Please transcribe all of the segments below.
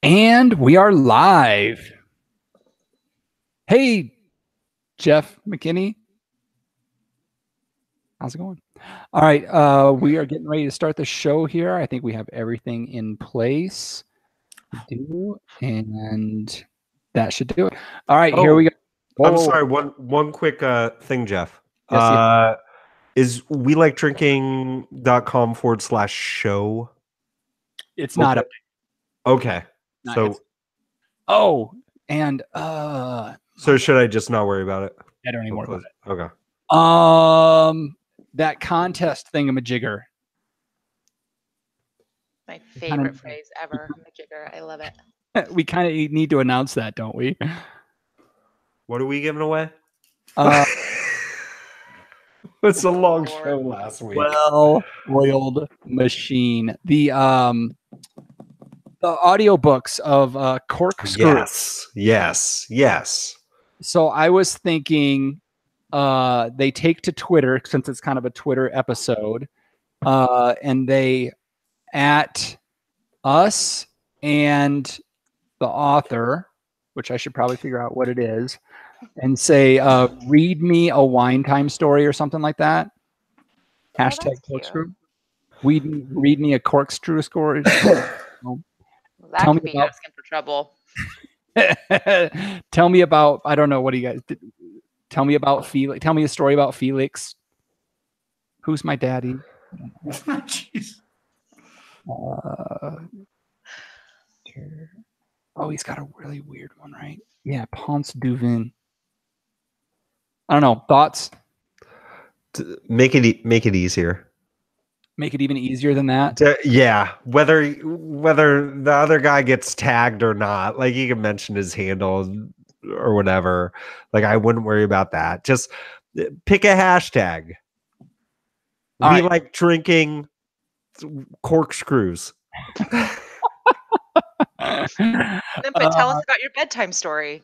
And we are live. Hey, Jeff McKinney. How's it going? All right. We are getting ready to start the show here. I think we have everything in place to do, and that should do it. All right, here we go. I'm sorry. One quick thing, Jeff. Yes, yes. Is we like drinking.com/show? It's not up. Okay. Not, So it's, and so should I just not worry about it? I don't even worry about it. Okay. That contest thingamajigger. My favorite phrase ever. Majigger. I love it. We kind of need to announce that, don't we? What are we giving away? It's a long show last week. Well-oiled machine. The audiobooks of Corkscrew. Yes. So I was thinking they take to Twitter, since it's kind of a Twitter episode, and they at us and the author, which I should probably figure out what it is, and say, read me a wine time story or something like that. Hashtag corkscrew. Read me a corkscrew story. Well, that could be asking for trouble. Tell me about, I don't know, what do you guys tell me about Felix? Tell me a story about Felix. Who's my daddy? Jeez. He's got a really weird one, right? Yeah, Ponce Duvin. I don't know. Thoughts? Make it easier. Make it even easier than that. Yeah, whether the other guy gets tagged or not, like you can mention his handle or whatever. Like I wouldn't worry about that. Just pick a hashtag. We like drinking corkscrews. But tell us about your bedtime story.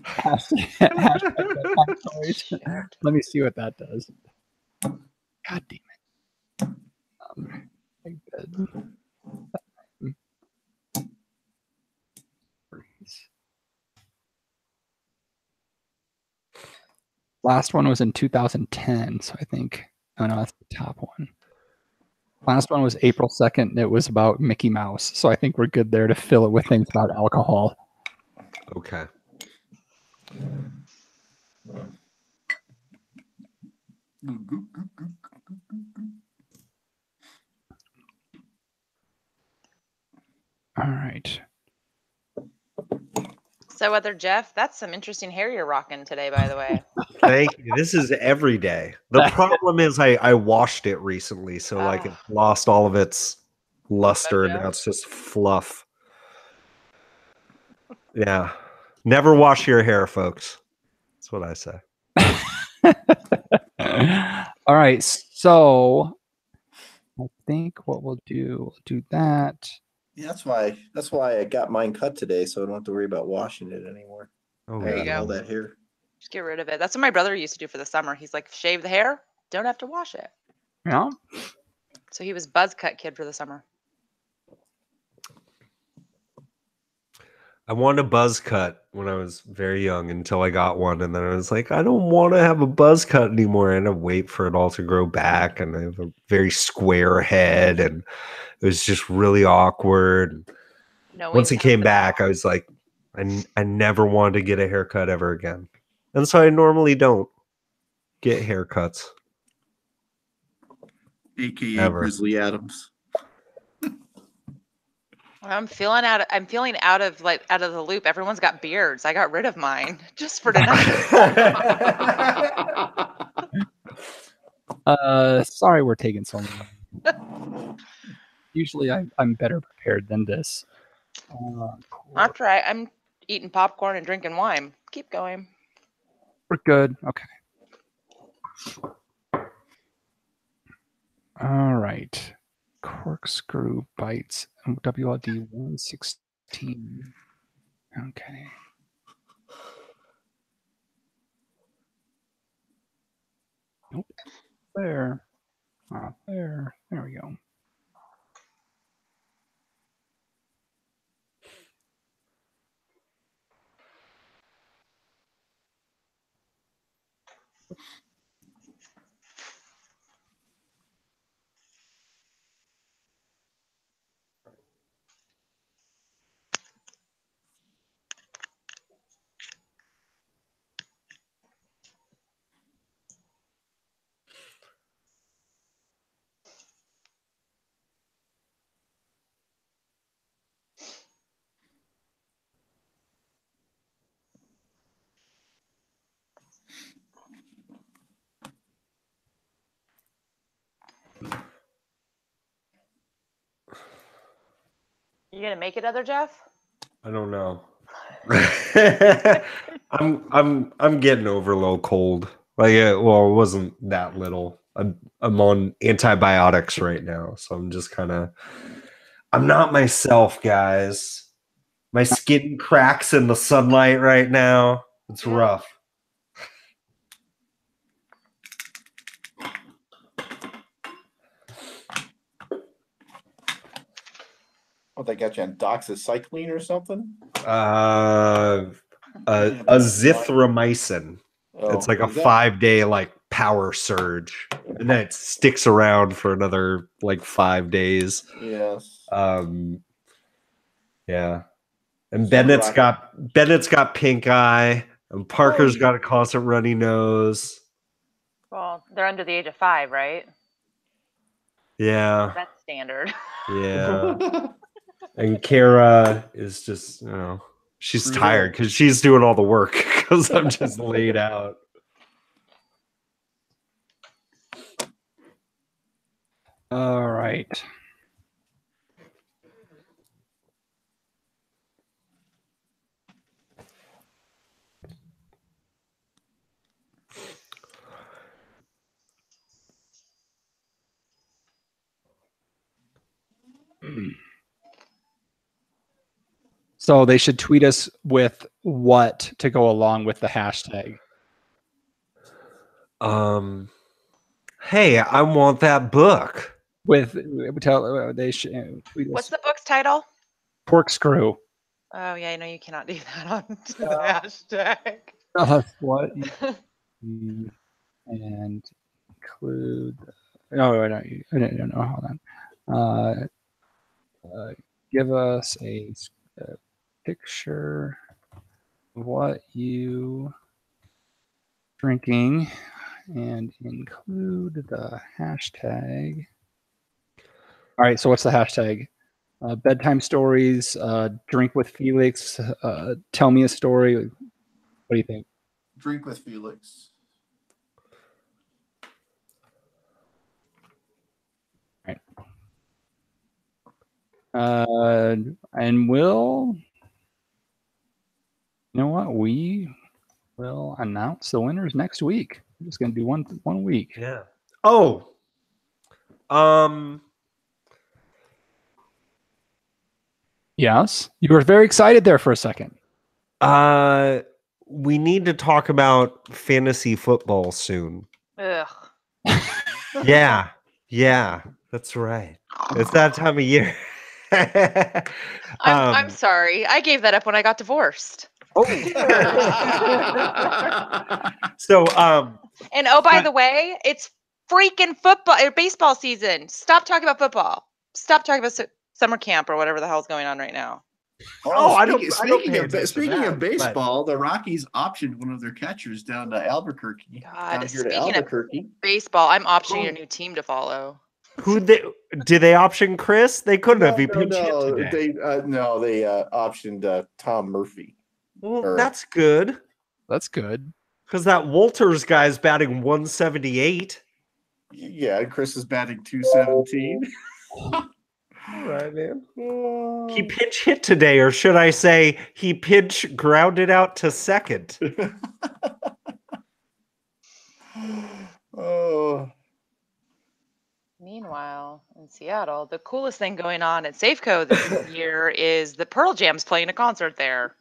Hashtag bedtime stories. Let me see what that does. God damn it. Last one was in 2010, so I think, oh no, that's the top one. Last one was April 2nd. It was about Mickey Mouse, so I think we're good there to fill it with things about alcohol. Okay. All right. So, other Jeff, that's some interesting hair you're rocking today, by the way. Thank you. This is every day. The problem is I washed it recently, so like it lost all of its luster, and now it's just fluff. Yeah. Never wash your hair, folks. That's what I say. All right. So I think what we'll do that. Yeah, that's why I got mine cut today, so I don't have to worry about washing it anymore. Oh, there you go. All that hair. Just get rid of it. That's what my brother used to do for the summer. He's like, shave the hair, don't have to wash it. Yeah. So he was buzz cut kid for the summer. I wanted a buzz cut when I was very young until I got one, and then I was like, I don't want to have a buzz cut anymore. I had to wait for it all to grow back, and I have a very square head, and it was just really awkward. Once it came back, I was like, I never wanted to get a haircut ever again. And so I normally don't get haircuts. AKA Grizzly Adams. I'm feeling out of the loop. Everyone's got beards. I got rid of mine just for tonight. Sorry we're taking so long. Usually I'm better prepared than this. Cool. That's right. I'm eating popcorn and drinking wine. Keep going. We're good. Okay. All right. Corkscrew bites. WLD 116. Okay. Nope. There. There. There we go. You gonna make it, other Jeff? I don't know. I'm getting over a little cold. Like, well, it wasn't that little. I'm on antibiotics right now, so I'm just kind of. I'm not myself, guys. My skin cracks in the sunlight right now. It's rough. What, they got you on doxycycline or something? Azithromycin. Oh, It's like a is that- 5-day like power surge, and then it sticks around for another like 5 days. Yes. Yeah. And Bennett's got pink eye, and Parker's got a constant runny nose. Well, they're under the age of 5, right? Yeah. That's standard. Yeah. And Kara is just, she's tired because she's doing all the work because I'm just laid out. All right. So they should tweet us with what to go along with the hashtag. Hey, I want that book. They should tweet us. What's the book's title? Corkscrew. Oh yeah, I know you cannot do that on the hashtag. What you and include. No, I don't know. Hold on. Give us a picture of what you drinking and include the hashtag. All right, so what's the hashtag? Bedtime stories, drink with Felix, tell me a story. What do you think? Drink with Felix. Right. And we'll, you know what? We will announce the winners next week. We're just going to do one week. Yeah. Oh. Yes. You were very excited there for a second. We need to talk about fantasy football soon. Ugh. Yeah. Yeah. That's right. It's that time of year. I'm sorry. I gave that up when I got divorced. So, And oh, by the way, it's freaking football or baseball season. Stop talking about football. Stop talking about summer camp or whatever the hell's going on right now. Speaking of baseball, the Rockies optioned one of their catchers down to Albuquerque. God, speaking of baseball, I'm optioning a new team to follow. Did they option Chris? They couldn't have. He pinched hit today. They optioned Tom Murphy. Well, that's good. That's good. Because that Walters guy's batting 178. Yeah, Chris is batting 217. All right, man. He pinch hit today, or should I say he pinch grounded out to second. Oh. Meanwhile, in Seattle, the coolest thing going on at Safeco this year is the Pearl Jam's playing a concert there.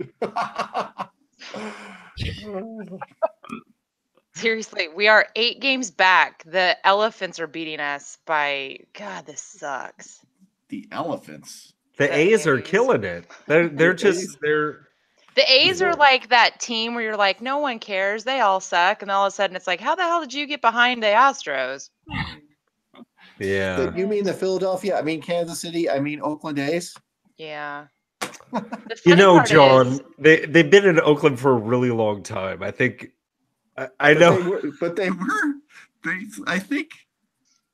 Seriously, we are 8 games back. The Elephants are beating us by, God, this sucks. The Elephants. The A's are killing it. They're The A's are like that team where you're like, no one cares. They all suck. And all of a sudden it's like, how the hell did you get behind the Astros? Yeah. You mean the Philadelphia? I mean Kansas City? I mean Oakland A's? Yeah. You know, John, they've been in Oakland for a really long time. I think I know. They were. I think.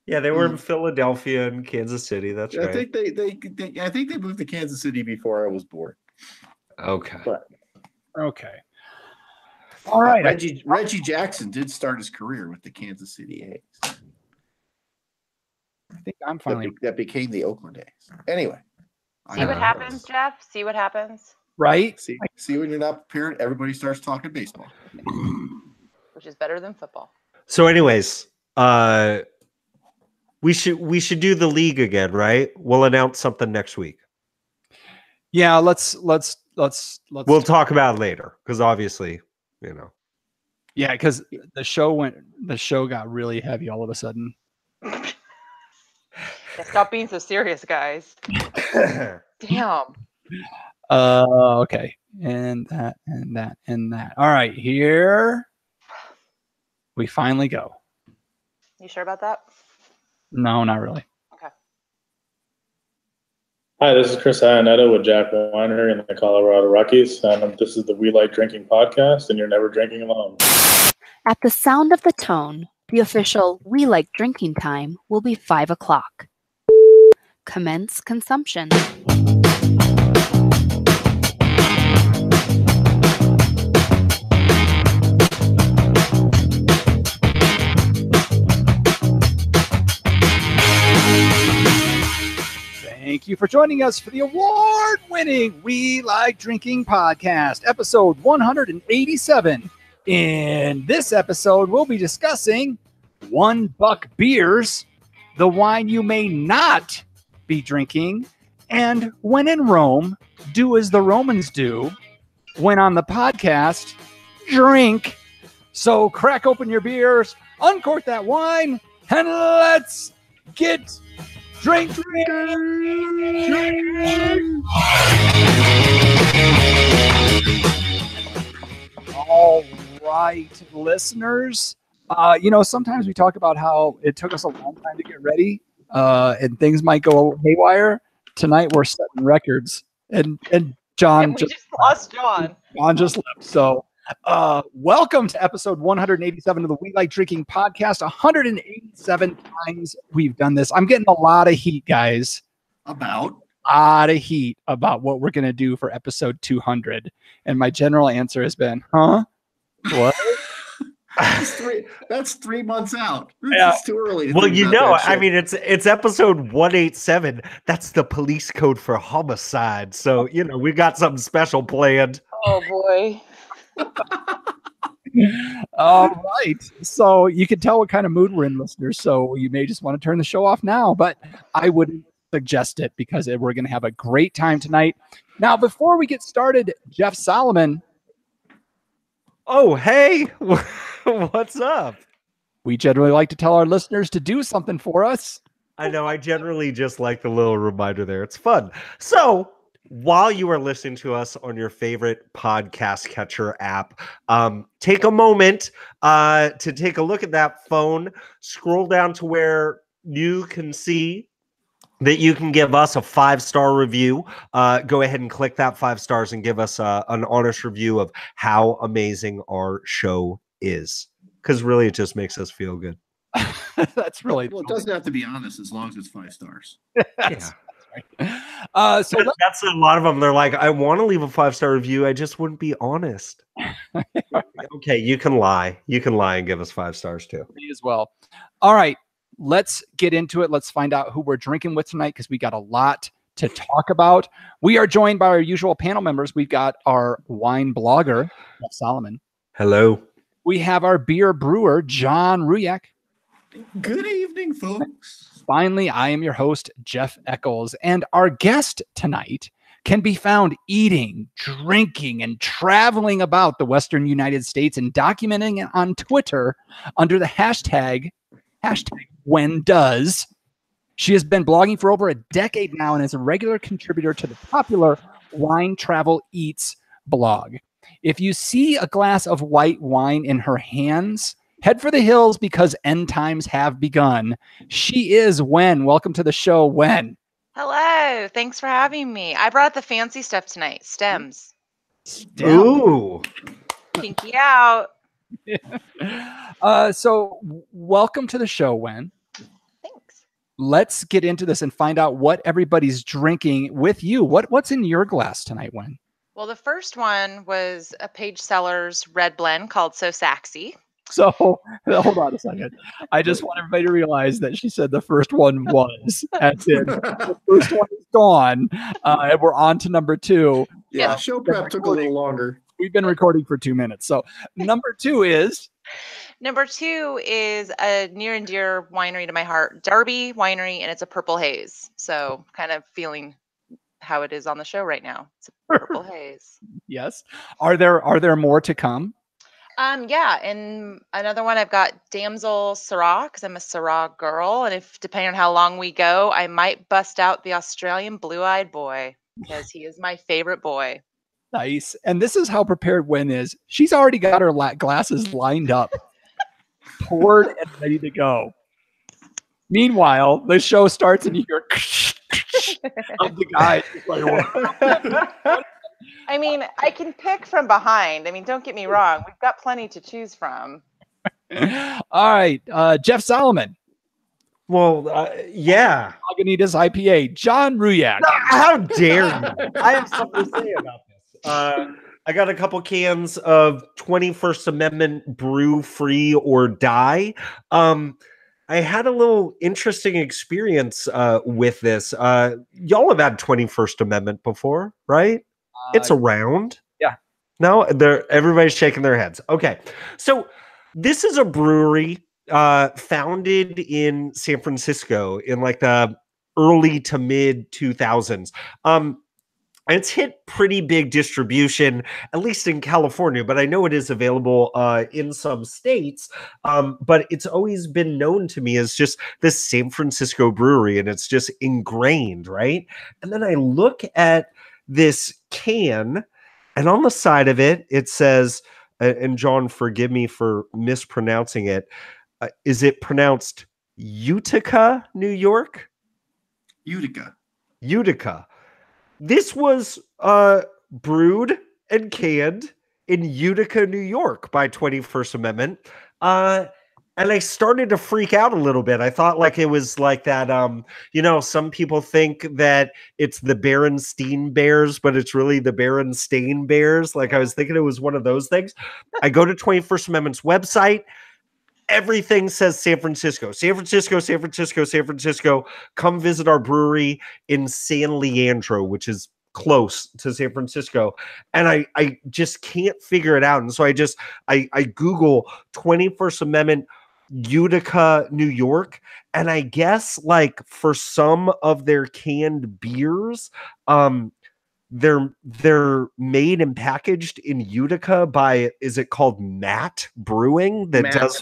Yeah, they were in Philadelphia and Kansas City. That's right. I think they moved to Kansas City before I was born. Okay. Okay. All right. Reggie Jackson did start his career with the Kansas City A's. I think I'm finally that became the Oakland A's. Anyway. See what happens, Jeff? See what happens? Right? See when you're not prepared, everybody starts talking baseball. Which is better than football. So anyways, we should do the league again, right? We'll announce something next week. Yeah, let's We'll talk about it later because obviously, you know. Yeah, because the show got really heavy all of a sudden. Stop being so serious, guys. Damn. Okay. And that. All right, here we finally go. You sure about that? No, not really. Okay. Hi, this is Chris Iannetta with Jack Winery and the Colorado Rockies. And this is the We Like Drinking podcast, and you're never drinking alone. At the sound of the tone, the official We Like Drinking time will be 5 o'clock. Commence consumption. Thank you for joining us for the award-winning We Like Drinking podcast, episode 187. In this episode, we'll be discussing $1 beers, the wine you may not be drinking, and when in Rome, do as the Romans do. When on the podcast, drink. So crack open your beers, uncork that wine, and let's get drink. All right, listeners. Sometimes we talk about how it took us a long time to get ready, and things might go haywire. Tonight we're setting records, and John just lost John. John just left. So, welcome to episode 187 of the We Like Drinking podcast. 187 times we've done this. I'm getting a lot of heat, guys. About what we're gonna do for episode 200, and my general answer has been, "Huh? What?" That's 3 months out. Yeah. It's too early. Well, I mean, it's episode 187. That's the police code for homicide. So, we got something special planned. Oh boy. All right. So you can tell what kind of mood we're in, listeners. So you may just want to turn the show off now, but I wouldn't suggest it because we're going to have a great time tonight. Now, before we get started, Jeff Solomon. Oh, hey. What's up? We generally like to tell our listeners to do something for us. I know. I generally just like the little reminder there. It's fun. So while you are listening to us on your favorite podcast catcher app, take a moment to take a look at that phone. Scroll down to where you can see that you can give us a 5-star review. Go ahead and click that 5 stars and give us an honest review of how amazing our show is. Because really, it just makes us feel good. That's really well. It doesn't have to be honest as long as it's 5 stars. Yeah. That's a lot of them. They're like, I want to leave a 5-star review. I just wouldn't be honest. Okay, you can lie. You can lie and give us 5 stars too. Me as well. All right, let's get into it. Let's find out who we're drinking with tonight because we got a lot to talk about. We are joined by our usual panel members. We've got our wine blogger, Jeff Solomon. Hello. We have our beer brewer, John Ruyak. Good evening, folks. Finally, I am your host, Jeff Eccles, and our guest tonight can be found eating, drinking, and traveling about the Western United States and documenting it on Twitter under the hashtag when does. She has been blogging for over a decade now and is a regular contributor to the popular Wine Travel Eats blog. If you see a glass of white wine in her hands, head for the hills because end times have begun. She is Wen. Welcome to the show, Wen. Hello. Thanks for having me. I brought the fancy stuff tonight. Stems. Ooh. Pinky out. So welcome to the show, Wen. Thanks. Let's get into this and find out what everybody's drinking with you. What's in your glass tonight, Wen? Well, the first one was a Page Sellers red blend called So Saxy. So hold on a second. I just want everybody to realize that she said the first one was, as in the first one is gone. And we're on to number 2. Yeah, show prep took a little longer. We've been recording for 2 minutes. So number 2 is? Number 2 is a near and dear winery to my heart, Darby Winery, and it's a purple haze. So kind of feeling how it is on the show right now. It's a purple haze. Yes. Are there more to come? Yeah, and another one I've got Damsel Syrah because I'm a Syrah girl, and if depending on how long we go, I might bust out the Australian blue-eyed boy because he is my favorite boy. Nice. And this is how prepared Wen is. She's already got her glasses lined up, poured and ready to go. Meanwhile, the show starts and you hear of the guy. I mean, I can pick from behind. I mean, don't get me wrong. We've got plenty to choose from. All right. Jeff Solomon. Well, yeah. Lagunitas IPA. John Ruyak. How dare you? I have something to say about this. I got a couple cans of 21st Amendment Brew Free or Die. I had a little interesting experience with this. Y'all have had 21st Amendment before, right? It's around. Yeah. No, everybody's shaking their heads. Okay. So this is a brewery founded in San Francisco in like the early to mid 2000s. It's hit pretty big distribution, at least in California, but I know it is available in some states. But it's always been known to me as just this San Francisco brewery, and it's just ingrained, right? And then I look at this can, and on the side of it, it says, and John, forgive me for mispronouncing it. Is it pronounced Utica, New York? Utica. This was brewed and canned in Utica, New York by 21st Amendment. And I started to freak out a little bit. I thought like it was like that, some people think that it's the Berenstain Bears, but it's really the Berenstain Bears. Like I was thinking it was one of those things. I go to 21st Amendment's website. Everything says San Francisco. San Francisco, San Francisco, San Francisco. Come visit our brewery in San Leandro, which is close to San Francisco. And I just can't figure it out. And so I Google 21st Amendment Utica, New York. And I guess like for some of their canned beers, they're made and packaged in Utica by, is it called Matt Brewing? Matt's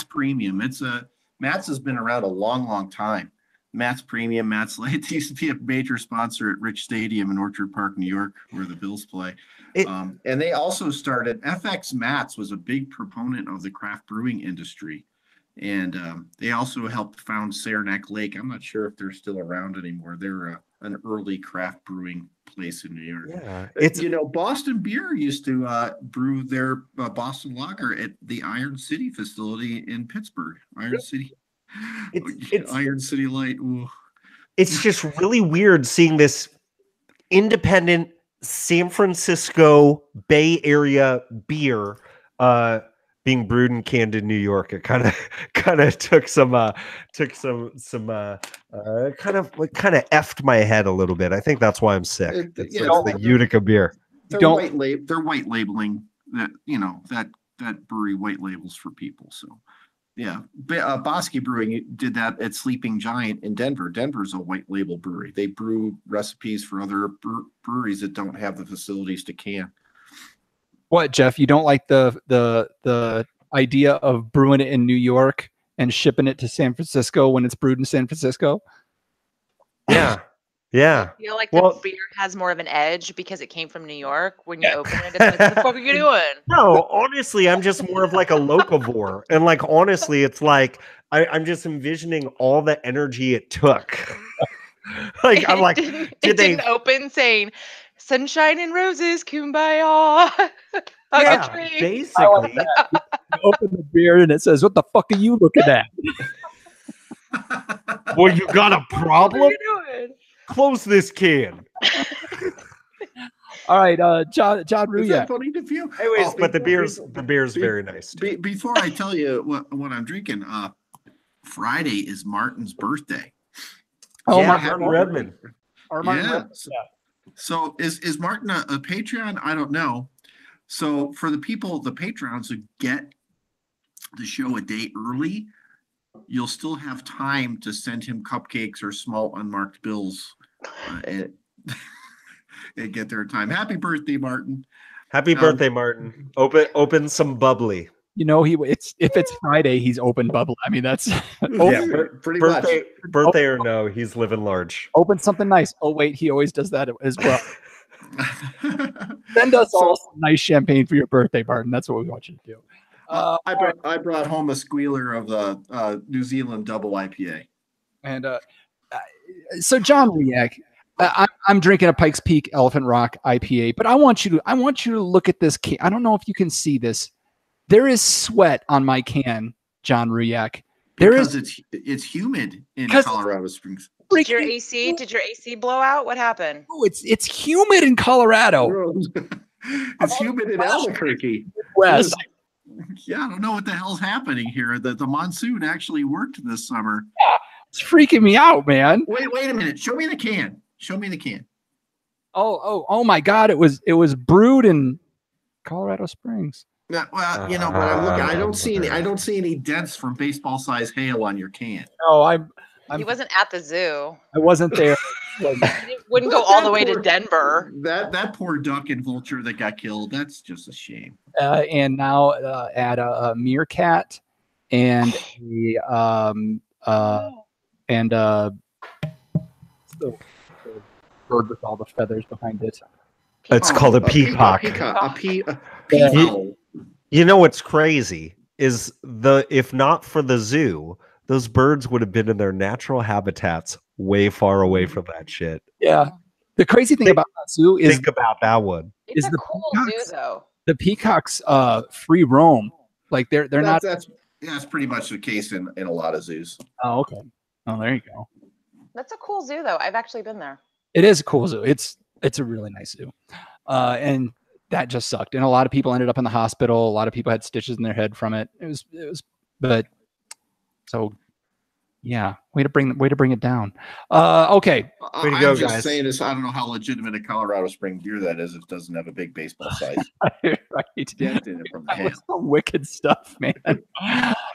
Premium. Matt's has been around a long time. Matt's Premium, Matt's Light. They used to be a major sponsor at Rich Stadium in Orchard Park, New York, where the Bills play. And they also started, FX Matt's was a big proponent of the craft brewing industry. And they also helped found Saranac Lake. I'm not sure if they're still around anymore. They're an early craft brewing place in New York. Yeah, it's Boston Beer used to brew their Boston Lager at the Iron City facility in Pittsburgh. Iron City Light. Ooh. It's just really weird seeing this independent San Francisco Bay Area beer being brewed and canned in New York. It kind of took some effed my head a little bit. I think that's why I'm sick. It's the Utica beer. They're white labeling that brewery white labels for people. So yeah, Bosky Brewing did that at Sleeping Giant in Denver. Denver's a white label brewery. They brew recipes for other breweries that don't have the facilities to can. What, Jeff? You don't like the idea of brewing it in New York and shipping it to San Francisco when it's brewed in San Francisco? Yeah. Yeah. I feel like Well- the beer has more of an edge because it came from New York. When you open it, it's like, what the fuck are you doing? No, honestly, I'm just more of like a locavore. And like honestly, it's like I'm just envisioning all the energy it took. Like I'm like, it did they didn't open saying sunshine and roses, kumbaya. Hug a yeah, tree. basically. You open the beer and it says, "What the fuck are you looking at?" Well, you got a What are problem? you doing? Close this can. All right, John Is that Ruyak. funny to you? Anyways, Oh, but the before- beer's be- very nice. Too. Before I tell you what I'm drinking, Friday is Martin's birthday. Oh, yeah, Martin Martin Redmond. Or Martin Yeah. Redmond. So is Martin a Patreon? I don't know. So for the people, the Patreons who get the show a day early, you'll still have time to send him cupcakes or small unmarked bills and get there in time. Happy birthday, Martin. Happy birthday, Martin. Open some bubbly. You know, if it's Friday, he's open bubble. I mean, that's Pretty much. Birthday or no, he's living large. open something nice. Oh wait, he always does that as well. Send us all some nice champagne for your birthday, Martin. That's what we want you to do. I brought home a squealer of the New Zealand double IPA. And so, John Riak, I'm drinking a Pikes Peak Elephant Rock IPA, but I want you to look at this can. I don't know if you can see this. There is sweat on my can, John Riak. Because it's humid in 'Cause- Colorado Springs. Did your AC blow out? What happened? Oh, it's humid in Colorado. It's humid in Albuquerque. West. Yeah, I don't know what the hell's happening here. The monsoon actually worked this summer. It's freaking me out, man. Wait a minute. Show me the can. Show me the can. Oh my God! It was brewed in Colorado Springs. Yeah, well, you know, but I'm looking. I don't see any dents from baseball size hail on your can. No, He wasn't at the zoo. I wasn't there. He wouldn't go all the way to Denver. That poor duck and vulture that got killed. That's just a shame. And now add a meerkat and the the bird with all the feathers behind it. It's called a peacock. Peacock. You know what's crazy is if not for the zoo, those birds would have been in their natural habitats way far away from that shit. Yeah. The crazy thing about that zoo is Think about that one. It's Is a the cool peacocks- zoo, though. the peacocks free roam. Like they're not. That's pretty much the case in a lot of zoos. Oh, okay. Oh, there you go. That's a cool zoo, though. I've actually been there. It is a cool zoo. It's a really nice zoo. And that just sucked. And a lot of people ended up in the hospital. A lot of people had stitches in their head from it. But so yeah, way to bring it down. Okay. Way to I'm go, just guys. saying this. I don't know how legitimate a Colorado Spring deer that is if it doesn't have a big baseball size Right. dent in it from the That hail. was some wicked stuff, man.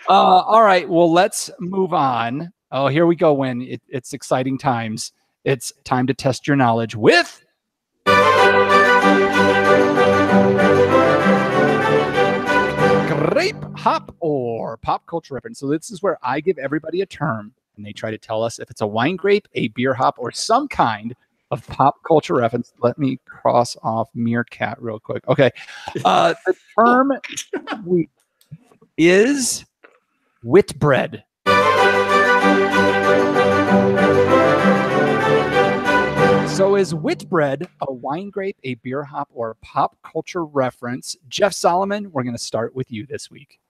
All right. Well, let's move on. Oh, here we go. When it's exciting times. It's time to test your knowledge with grape, hop, or pop culture reference. So this is where I give everybody a term and they try to tell us if it's a wine grape, a beer hop, or some kind of pop culture reference. Let me cross off meerkat real quick. Okay. The term is whitbread. So is whitbread a wine grape, a beer hop, or a pop culture reference? Jeff Solomon, we're going to start with you this week.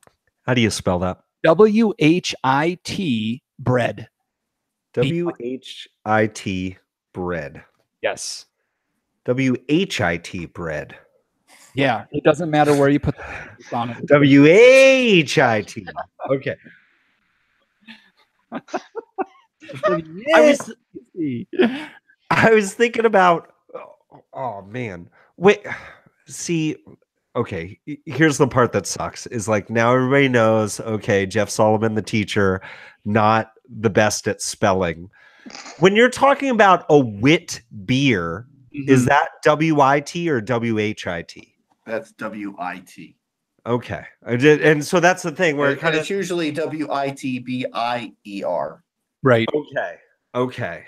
How do you spell that? WHIT bread. WHIT bread. Yes. WHIT bread. Yeah. It doesn't matter where you put the on it. WHIT. Okay. I was thinking about. Oh man. Wait. See. Okay. Here's the part that sucks. Is like now everybody knows. Okay, Jeff Solomon, the teacher, not the best at spelling. When you're talking about a wit beer, is that WIT or WHIT? That's WIT. Okay. I did, and so that's the thing where it kind it's of usually WITBIER. Right. okay.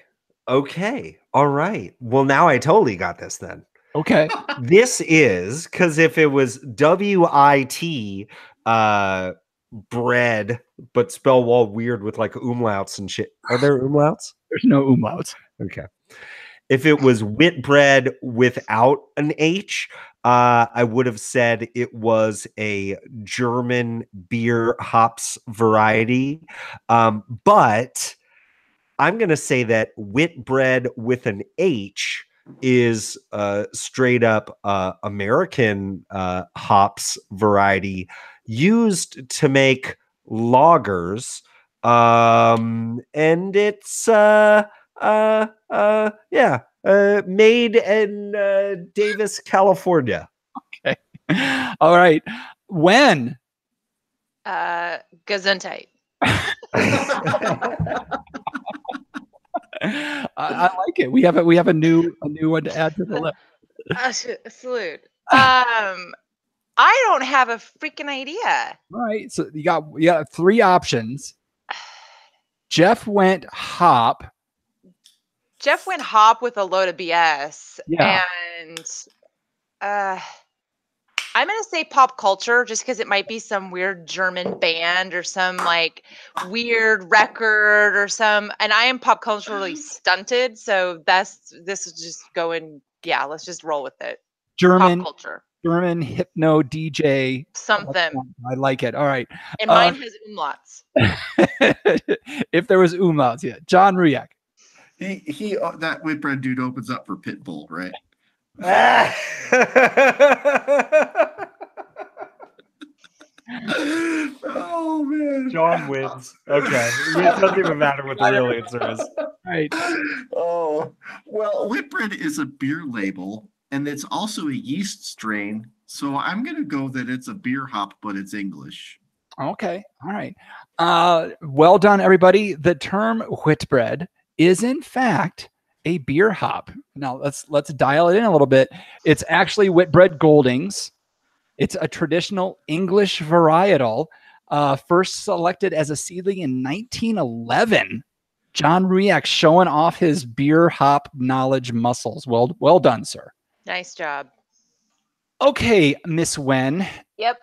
Okay. All right. Well, now I totally got this then. Okay. This is because if it was WIT bread, but spell all weird with like umlauts and shit. Are there umlauts? There's no umlauts. Okay. If it was wheat bread without an H, I would have said it was a German beer hops variety. But I'm going to say that wheat bread with an H is straight up American hops variety used to make lagers. And it's made in Davis, California. Okay. All right. When? Gesundheit. I like it. We have a new one to add to the list. Salute. I don't have a freaking idea. All right. So you got 3 options. Jeff went hop. Jeff went hop with a load of BS. Yeah. And I'm going to say pop culture just because it might be some weird German band or some like weird record or some, and I am pop culturally stunted. So this is just going, yeah, let's just roll with it. German Pop culture. German hypno DJ. Something. I like it. All right. And mine has umlauts. If there was umlauts, yeah. John Ruyak. He that Whitbread dude opens up for Pitbull, right? Oh man, John wins. Okay, it doesn't even matter what the real answer is. Right. Oh well, Whitbread is a beer label, and it's also a yeast strain. So I'm gonna go that it's a beer hop, but it's English. Okay. All right. Well done, everybody. The term Whitbread is in fact a beer hop. Now let's dial it in a little bit. It's actually Whitbread Goldings. It's a traditional English varietal, first selected as a seedling in 1911. John Ruyak showing off his beer hop knowledge muscles. Well done, sir. Nice job. Okay, Miss Wen. Yep.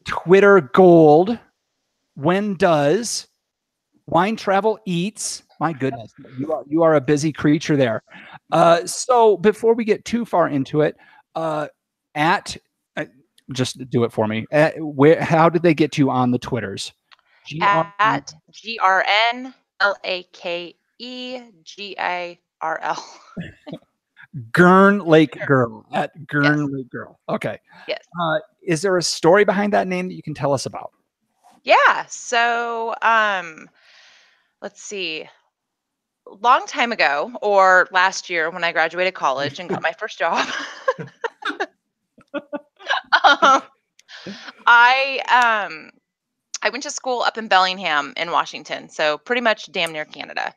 Twitter gold. When does Wine Travel Eats? My goodness, you are a busy creature there. So before we get too far into it, just do it for me. How did they get you on the Twitters? At GRNLAKEGIRL. Gurn Lake Girl at Gurn Yes. Lake Girl. Okay. Yes. Is there a story behind that name that you can tell us about? Yeah. So, let's see. Long time ago, or last year when I graduated college and got my first job, I went to school up in Bellingham in Washington, so pretty much damn near Canada.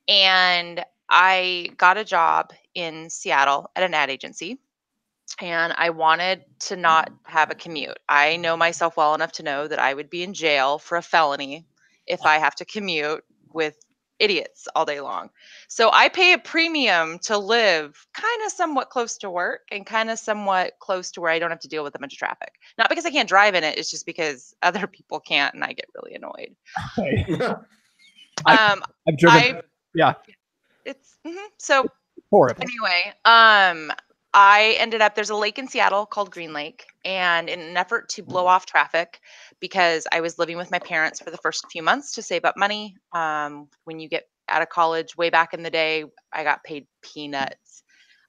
And I got a job in Seattle at an ad agency, and I wanted to not have a commute. I know myself well enough to know that I would be in jail for a felony if I have to commute with idiots all day long. So I pay a premium to live kind of somewhat close to work and kind of somewhat close to where I don't have to deal with a bunch of traffic. Not because I can't drive in it, it's just because other people can't and I get really annoyed. I've driven. Yeah. It's so Horrible. anyway, I ended up, there's a lake in Seattle called Green Lake, and in an effort to blow off traffic, because I was living with my parents for the first few months to save up money. When you get out of college, way back in the day, I got paid peanuts,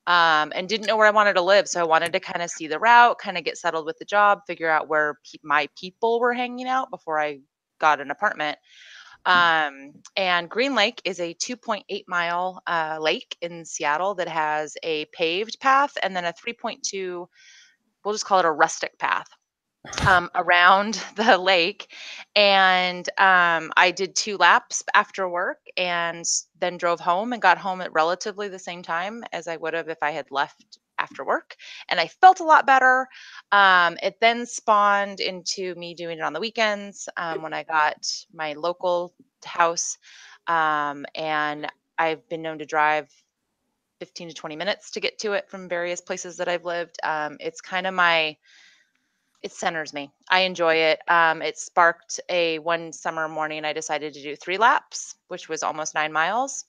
and didn't know where I wanted to live. So I wanted to kind of see the route, kind of get settled with the job, figure out where my people were hanging out before I got an apartment. And Green Lake is a 2.8 mile lake in Seattle that has a paved path and then a 3.2, we'll just call it a rustic path around the lake. And I did 2 laps after work and then drove home and got home at relatively the same time as I would have if I had left after work. And I felt a lot better. It then spawned into me doing it on the weekends when I got my local house. And I've been known to drive 15 to 20 minutes to get to it from various places that I've lived. It's kind of it centers me. I enjoy it. It sparked one summer morning, I decided to do 3 laps, which was almost 9 miles.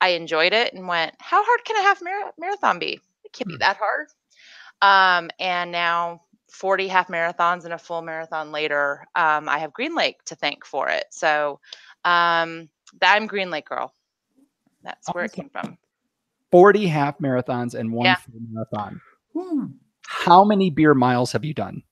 I enjoyed it and went, how hard can a half marathon be? It can't be that hard. And now 40 half marathons and a full marathon later, I have Green Lake to thank for it. So I'm Green Lake girl. That's where it came from. 40 half marathons and 1 full marathon. How many beer miles have you done?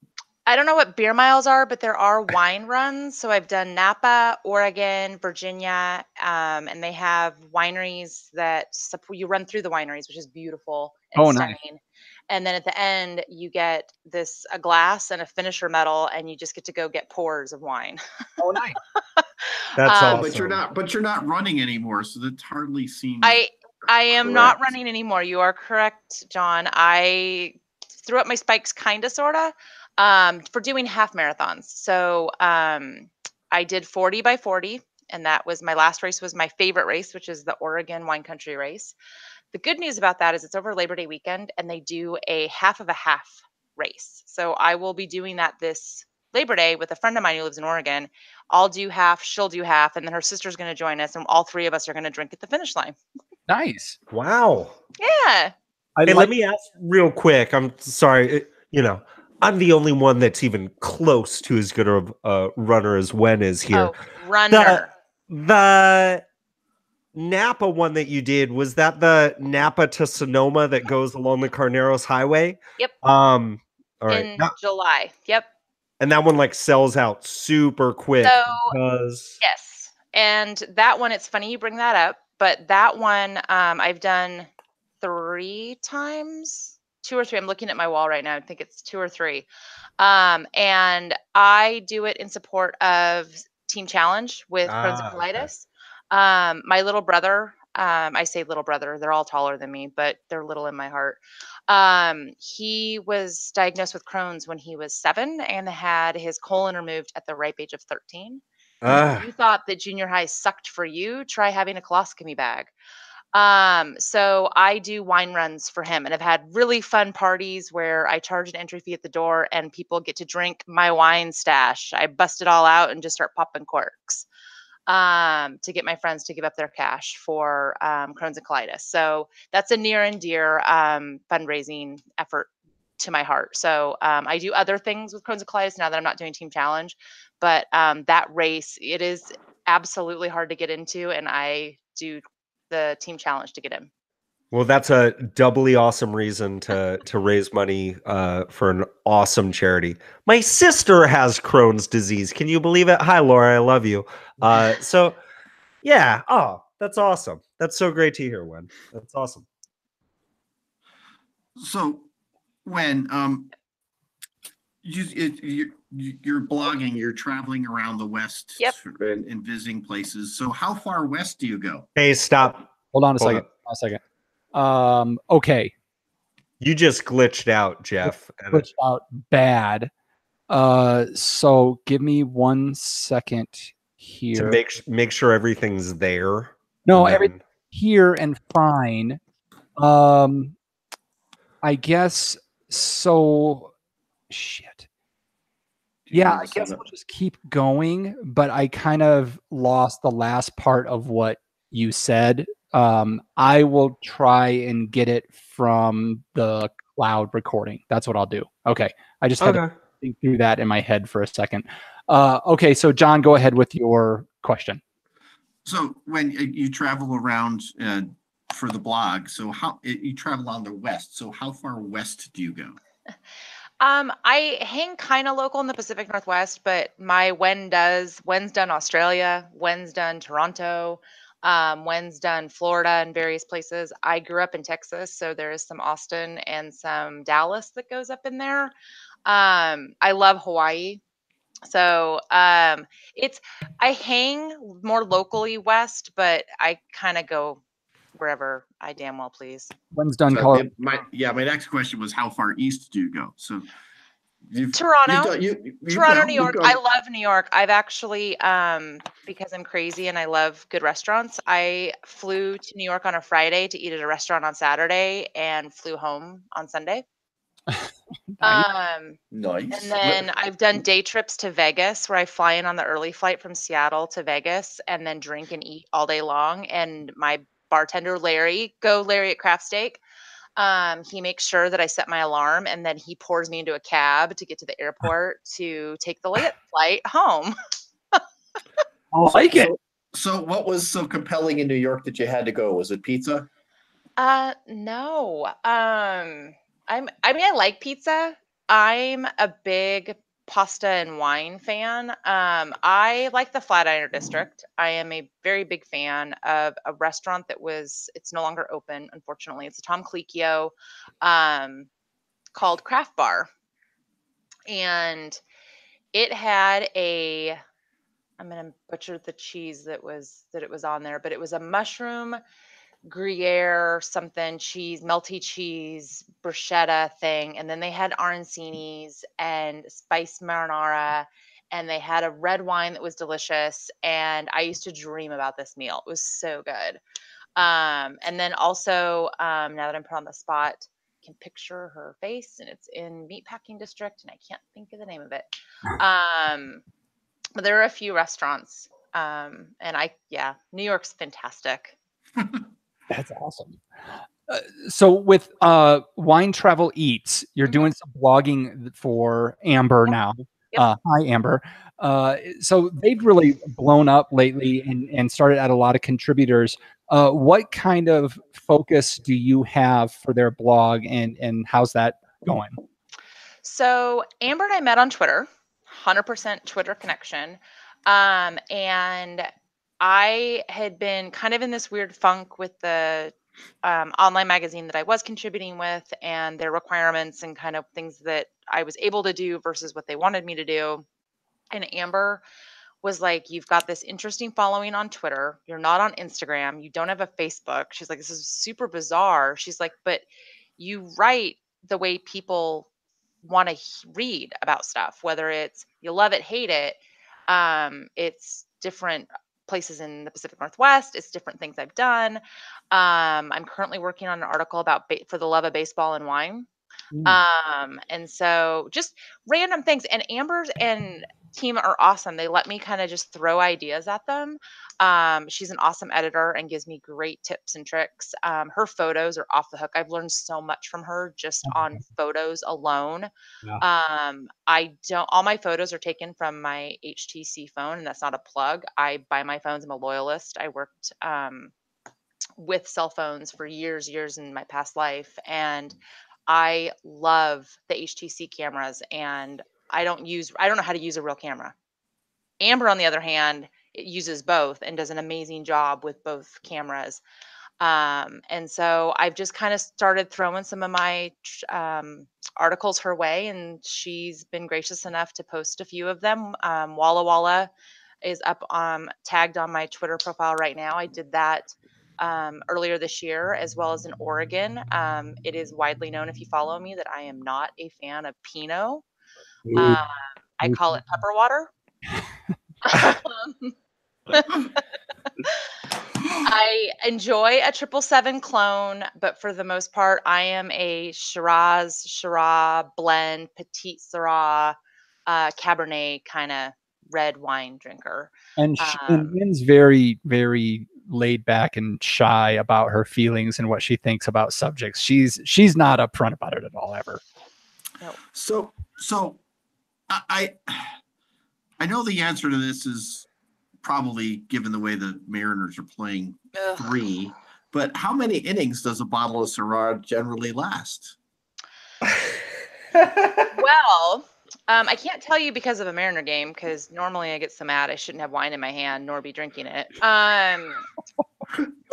I don't know what beer miles are, but there are wine runs. So I've done Napa, Oregon, Virginia, and they have wineries that you run through the wineries, which is beautiful and stunning. Nice. And then at the end, you get a glass and a finisher medal, and you just get to go get pours of wine. Oh, nice. That's awesome. But you're not running anymore, so that hardly seems. I am not running anymore. You are correct, John. I threw up my spikes, kind of, sort of. For doing half marathons. So I did 40 by 40, and that was my last race, was my favorite race, which is the Oregon Wine Country Race. The good news about that is it's over Labor Day weekend, and they do a half of a half race. So I will be doing that this Labor Day with a friend of mine who lives in Oregon. I'll do half, she'll do half, and then her sister's going to join us, and all 3 of us are going to drink at the finish line. Nice. Wow. Yeah. Let me ask real quick. I'm sorry. I'm the only one that's even close to as good of a runner as Wen is here. Oh, runner. The Napa one that you did, was that the Napa to Sonoma that goes along the Carneros Highway? Yep. All right. In July. Yep. And that one sells out super quick. Yes. And that one, it's funny you bring that up, but that one I've done 3 times. 2 or 3. I'm looking at my wall right now. I think it's 2 or 3. And I do it in support of Team Challenge with Crohn's and colitis. Okay. My little brother, I say little brother, they're all taller than me, but they're little in my heart. He was diagnosed with Crohn's when he was 7 and had his colon removed at the ripe age of 13. If you thought that junior high sucked for you, try having a colostomy bag. So I do wine runs for him, and I've had really fun parties where I charge an entry fee at the door and people get to drink my wine stash. I bust it all out and just start popping corks, to get my friends to give up their cash for, Crohn's and colitis. So that's a near and dear, fundraising effort to my heart. So, I do other things with Crohn's and colitis now that I'm not doing Team Challenge, but, that race, it is absolutely hard to get into, and I do the Team Challenge to get in. Well, that's a doubly awesome reason to raise money for an awesome charity. My sister has Crohn's disease. Can you believe it? Hi, Laura. I love you. So, yeah. Oh, that's awesome. That's so great to hear, Wen. That's awesome. So, when you're blogging, you're traveling around the West. Yep. And visiting places. So how far west do you go? Hey, stop. Hold on a second. Okay. You just glitched out, Jeff. Glitched out bad. So give me 1 second here. To make sure everything's there. No, everything here and fine. I guess so. Shit. Yeah, I guess we'll just keep going, but I kind of lost the last part of what you said. I will try and get it from the cloud recording. That's what I'll do. Okay. I just had to think through that in my head for a second. Okay, so John, go ahead with your question. So when you travel around for the blog, so how you travel on the west, so how far west do you go? I hang kind of local in the Pacific Northwest, but my Wen's done Australia, Wen's done Toronto, Wen's done Florida and various places. I grew up in Texas, so there is some Austin and some Dallas that goes up in there. I love Hawaii. So I hang more locally west, but I kind of go wherever I damn well please. When's done Colorado? My next question was how far east do you go? So Toronto. Toronto, New York. Go. I love New York. I've actually, because I'm crazy and I love good restaurants, I flew to New York on a Friday to eat at a restaurant on Saturday and flew home on Sunday. Nice. Nice. And then I've done day trips to Vegas where I fly in on the early flight from Seattle to Vegas and then drink and eat all day long. And my bartender, Larry at Craft Steak, he makes sure that I set my alarm and then he pours me into a cab to get to the airport to take the late flight home. I like it. So what was so compelling in New York that you had to go? Was it pizza? No. I like pizza. I'm a big pasta and wine fan. I like the Flatiron District. I am a very big fan of a restaurant it's no longer open, unfortunately. It's a Tom Colicchio, called Craft Bar. And it had I'm gonna butcher the cheese that it was on there, but it was a mushroom Gruyere something cheese, melty cheese, bruschetta thing, and then they had arancinis and spiced marinara, and they had a red wine that was delicious. And I used to dream about this meal. It was so good. And then also, now that I'm put on the spot, I can picture her face, and it's in Meatpacking District, and I can't think of the name of it. But there are a few restaurants, and New York's fantastic. That's awesome. So with Wine Travel Eats, you're doing some blogging for Amber now. Yep. Hi, Amber. So they've really blown up lately and started at a lot of contributors. What kind of focus do you have for their blog, and how's that going? So Amber and I met on Twitter, 100% Twitter connection. And I had been kind of in this weird funk with the online magazine that I was contributing with and their requirements and kind of things that I was able to do versus what they wanted me to do. And Amber was like, you've got this interesting following on Twitter. You're not on Instagram. You don't have a Facebook. She's like, this is super bizarre. She's like, but you write the way people want to read about stuff, whether it's you love it, hate it. It's different places in the Pacific Northwest. It's different things I've done. I'm currently working on an article about For the Love of Baseball and Wine. And so just random things. And Amber's and team are awesome. They let me kind of just throw ideas at them. She's an awesome editor and gives me great tips and tricks. Her photos are off the hook. I've learned so much from her just on photos alone. Yeah. All my photos are taken from my HTC phone, and that's not a plug. I buy my phones. I'm a loyalist. I worked with cell phones for years in my past life. And I love the HTC cameras, and I don't know how to use a real camera. Amber, on the other hand, it uses both and does an amazing job with both cameras. And so I've just kind of started throwing some of my articles her way, and she's been gracious enough to post a few of them. Walla Walla is up tagged on my Twitter profile right now. I did that earlier this year, as well as in Oregon. It is widely known, if you follow me, that I am not a fan of Pinot. I call it pepper water. I enjoy a 777 clone, but for the most part, I am a Shiraz, blend, Petite Syrah, Cabernet kind of red wine drinker. And Lynn's very, very laid back and shy about her feelings and what she thinks about subjects. She's not upfront about it at all, ever. No. So I know the answer to this is probably, given the way the Mariners are playing, 3. But how many innings does a bottle of Syrah generally last? Well, I can't tell you because of a Mariner game, because normally I get so mad I shouldn't have wine in my hand nor be drinking it.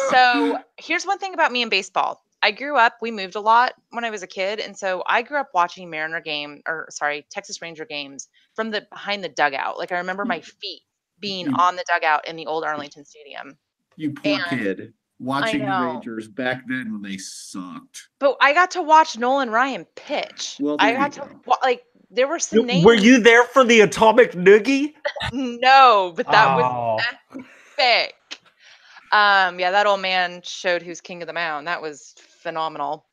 So here's one thing about me in baseball. I grew up, we moved a lot when I was a kid. And so I grew up watching Texas Ranger games from behind the dugout. Like I remember my feet being on the dugout in the old Arlington Stadium. You poor kid. Watching the Rangers back then when they sucked. But I got to watch Nolan Ryan pitch. Well, I got to there were some names. Were you there for the Atomic Noogie? No, but that was epic. Yeah, that old man showed who's king of the mound. That was phenomenal.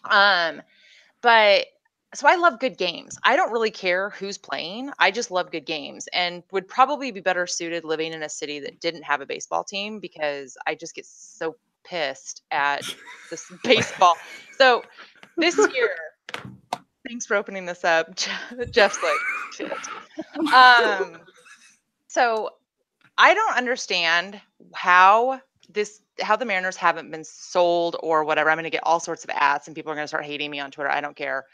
But so I love good games. I don't really care who's playing. I just love good games and would probably be better suited living in a city that didn't have a baseball team because I just get so pissed at this baseball. So this year, thanks for opening this up. Jeff's like, shit. So I don't understand how the Mariners haven't been sold or whatever. I'm going to get all sorts of ads and people are going to start hating me on Twitter. I don't care.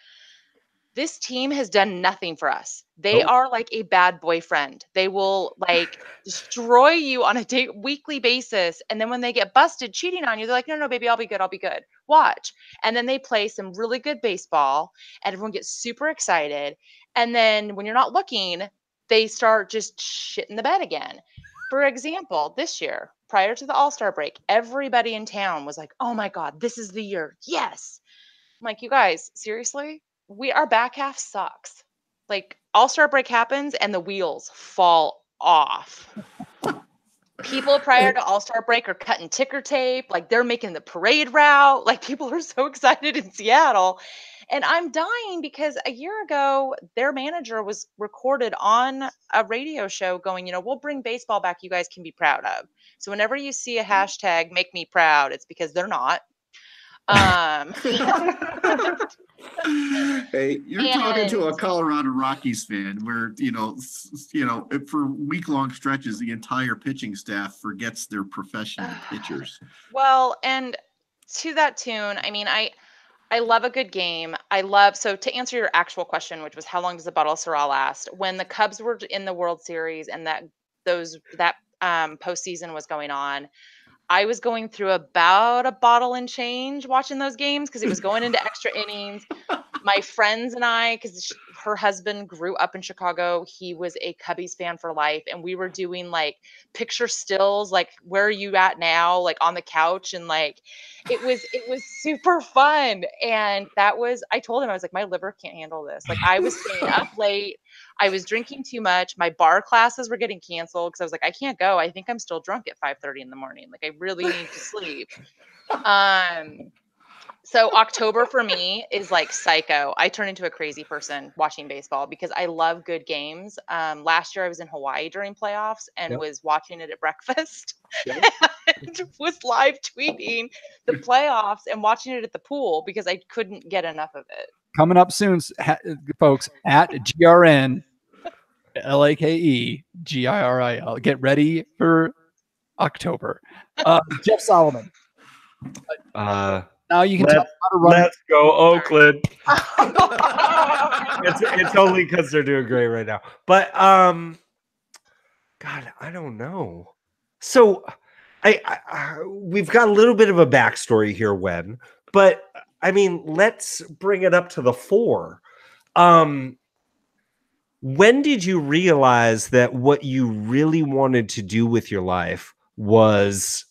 This team has done nothing for us. They are like a bad boyfriend. They will like destroy you on a weekly basis. And then when they get busted cheating on you, they're like, no, baby, I'll be good. I'll be good. Watch. And then they play some really good baseball and everyone gets super excited. And then when you're not looking, they start just shitting the bed again. For example, this year, prior to the All-Star break, everybody in town was like, oh my God, this is the year. Yes. I'm like, you guys, seriously? Our back half sucks. Like All-Star break happens and the wheels fall off. People prior to All-Star break are cutting ticker tape. Like they're making the parade route. Like people are so excited in Seattle. And I'm dying because a year ago, their manager was recorded on a radio show going, we'll bring baseball back you guys can be proud of. So whenever you see a hashtag make me proud, it's because they're not. Hey, you're talking to a Colorado Rockies fan where, for week-long stretches, the entire pitching staff forgets their professional pitchers. Well, and to that tune, I mean, I love a good game. So to answer your actual question, which was how long does a bottle of Syrah last? When the Cubs were in the World Series and that postseason was going on, I was going through about a bottle and change watching those games because it was going into extra innings. My friends and I, because her husband grew up in Chicago, he was a Cubbies fan for life. And we were doing like picture stills, like, where are you at now? Like on the couch. And like, it was super fun. And I told him, I was like, my liver can't handle this. Like I was staying up late. I was drinking too much. My bar classes were getting canceled because I was like, I can't go. I think I'm still drunk at 5:30 in the morning. Like I really need to sleep. So October for me is like psycho. I turn into a crazy person watching baseball because I love good games. Last year I was in Hawaii during playoffs and was watching it at breakfast and was live tweeting the playoffs and watching it at the pool because I couldn't get enough of it. Coming up soon, folks, at GRN LAKE GIRIL. Get ready for October. Jeff Solomon. Now you can tell how to run. Let's go, Oakland. it's only because they're doing great right now. But God, I don't know. So we've got a little bit of a backstory here, but I mean, let's bring it up to the fore. When did you realize that what you really wanted to do with your life was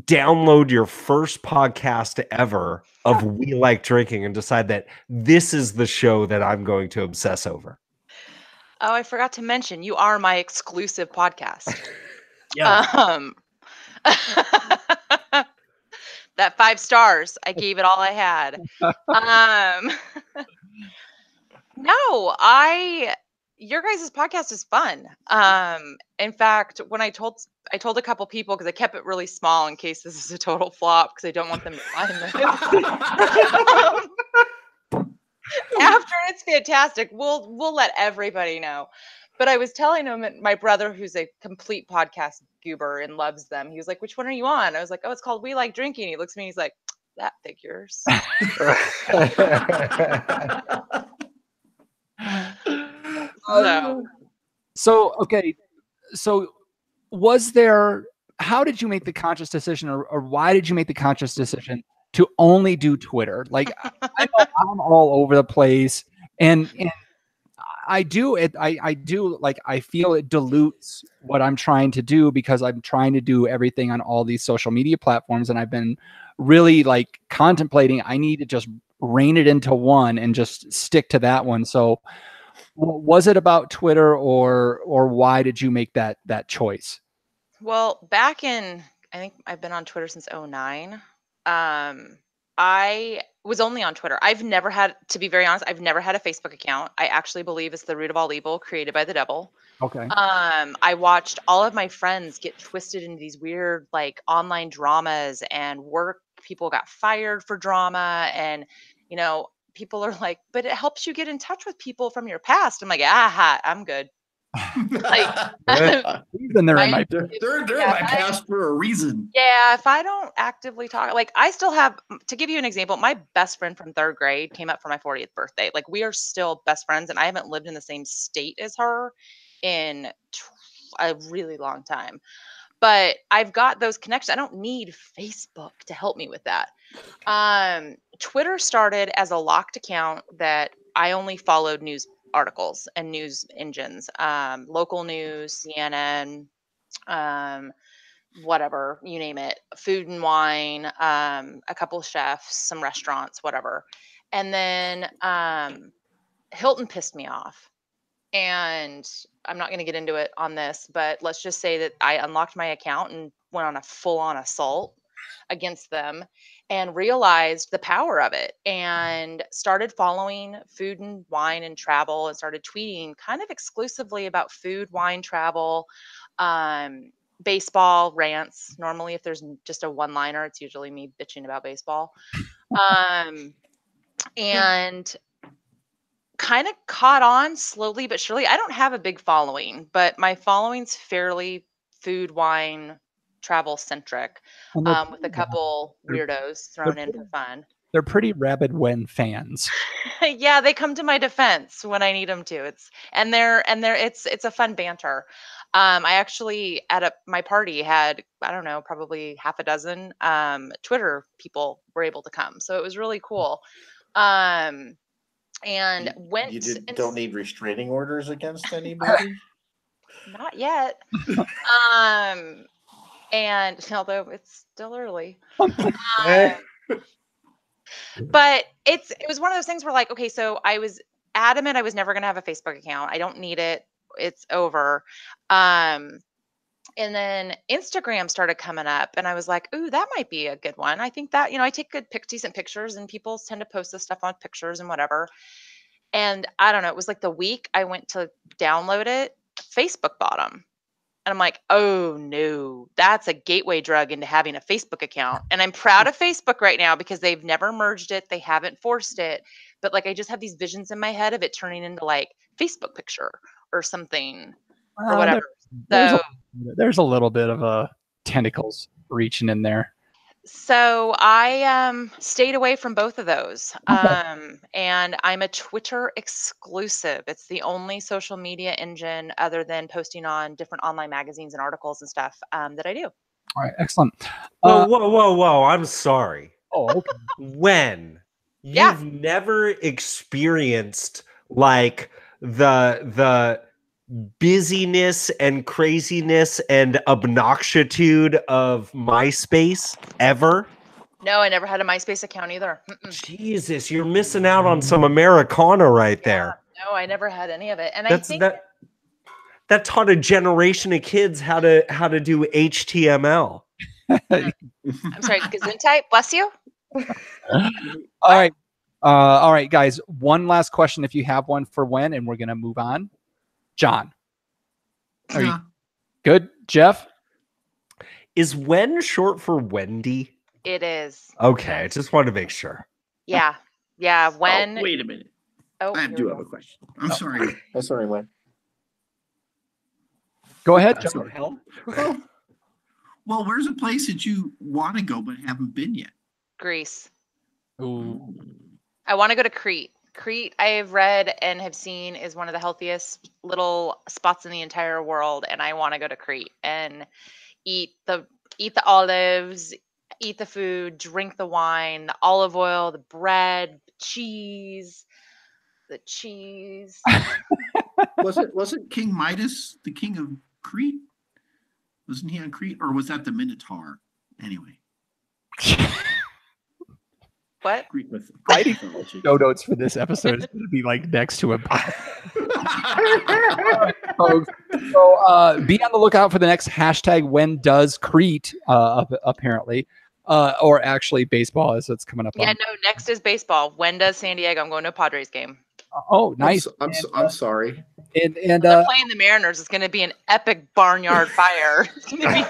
download your first podcast ever of We Like Drinking and decide that this is the show that I'm going to obsess over? Oh, I forgot to mention, you are my exclusive podcast. Yeah. That 5 stars, I gave it all I had. No, your guys' podcast is fun. In fact, when I told a couple people, because I kept it really small in case this is a total flop, because I don't want them to find this. After it's fantastic, we'll let everybody know. But I was telling him, my brother, who's a complete podcast goober and loves them, he was like, which one are you on? I was like, oh, it's called We Like Drinking. He looks at me, he's like, that figures. So how did you make the conscious decision or why did you make the conscious decision to only do Twitter? Like I know I'm all over the place and I do feel it dilutes what I'm trying to do because I'm trying to do everything on all these social media platforms. And I've been really like contemplating, I need to just rein it into one and just stick to that one. So was it about Twitter or why did you make that choice? Well, back in, I think I've been on Twitter since 2009. I was only on Twitter. I've never had, to be very honest, I've never had a Facebook account. I actually believe it's the root of all evil, created by the devil. Okay. I watched all of my friends get twisted into these weird like online dramas, and people got fired for drama, and people are like, but it helps you get in touch with people from your past. I'm like, I'm good. Like, Even they're in my They're in my past for a reason. yeah, if I don't actively talk, like I still have, to give you an example, my best friend from 3rd grade came up for my 40th birthday. Like we are still best friends, and I haven't lived in the same state as her in a really long time. But I've got those connections. I don't need Facebook to help me with that. Twitter started as a locked account that I only followed news articles and news engines, local news, CNN, whatever, you name it, Food and Wine, a couple of chefs, some restaurants, whatever. And then Hilton pissed me off. And I'm not going to get into it on this, but let's just say that I unlocked my account and went on a full-on assault against them and realized the power of it, and started following Food and Wine and Travel, and started tweeting kind of exclusively about food, wine, travel, baseball rants. Normally, if there's just a one-liner, it's usually me bitching about baseball. And kind of caught on slowly but surely. I don't have a big following, but my following's fairly food, wine, travel centric, with a couple weirdos thrown in for fun. They're pretty rabid when fans. Yeah, they come to my defense when I need them to. It's a fun banter. I actually at my party had, I don't know, probably half a dozen Twitter people were able to come, so it was really cool. And don't need restraining orders against anybody? Not yet. And although it's still early. But it was one of those things where like, okay, so I was adamant I was never going to have a Facebook account. I don't need it. It's over. And then Instagram started coming up, and I was like, ooh, that might be a good one. I think that, I take decent pictures, and people tend to post this stuff on pictures and whatever. And I don't know, it was like the week I went to download it, Facebook bought them. And I'm like, oh no, that's a gateway drug into having a Facebook account. And I'm proud of Facebook right now because they've never merged it. They haven't forced it. But like, I just have these visions in my head of it turning into like Facebook picture or something or whatever. There's a little bit of tentacles reaching in there. So I stayed away from both of those. And I'm a Twitter exclusive. It's the only social media engine other than posting on different online magazines and articles and stuff that I do. All right, excellent. Whoa. I'm sorry. Oh, okay. When you've never experienced like the busyness and craziness and obnoxitude of MySpace ever? No, I never had a MySpace account either. Jesus, you're missing out on some Americana right there. No, I never had any of it. And that taught a generation of kids how to do HTML. I'm sorry, Gesundheit, bless you. All right, guys. One last question, if you have one for Wen, and we're gonna move on. John, are you good? Jeff, is Wen short for Wendy? It is. Okay, I just wanted to make sure. Yeah. When? Oh, wait a minute. Oh, I do have a question. I'm sorry. I'm sorry, Wen. Go ahead, John. Well, where's a place that you want to go but haven't been yet? Greece. Ooh. I want to go to Crete. Crete, I have read and have seen, is one of the healthiest little spots in the entire world, and I want to go to Crete and eat the olives, eat the food, drink the wine, the olive oil, the bread, the cheese. Wasn't King Midas the king of Crete? Wasn't he on Crete, or was that the Minotaur? Anyway. What? Greek Writing mythology. show notes for this episode is going to be like next to him. Folks. So be on the lookout for the next hashtag when does Crete, apparently. Or actually baseball as it's coming up Yeah, on. no, next is baseball. When does San Diego? I'm going to a Padres game. Oh, nice. I'm sorry. And They're playing the Mariners. It's going to be an epic barnyard fire. It's going to be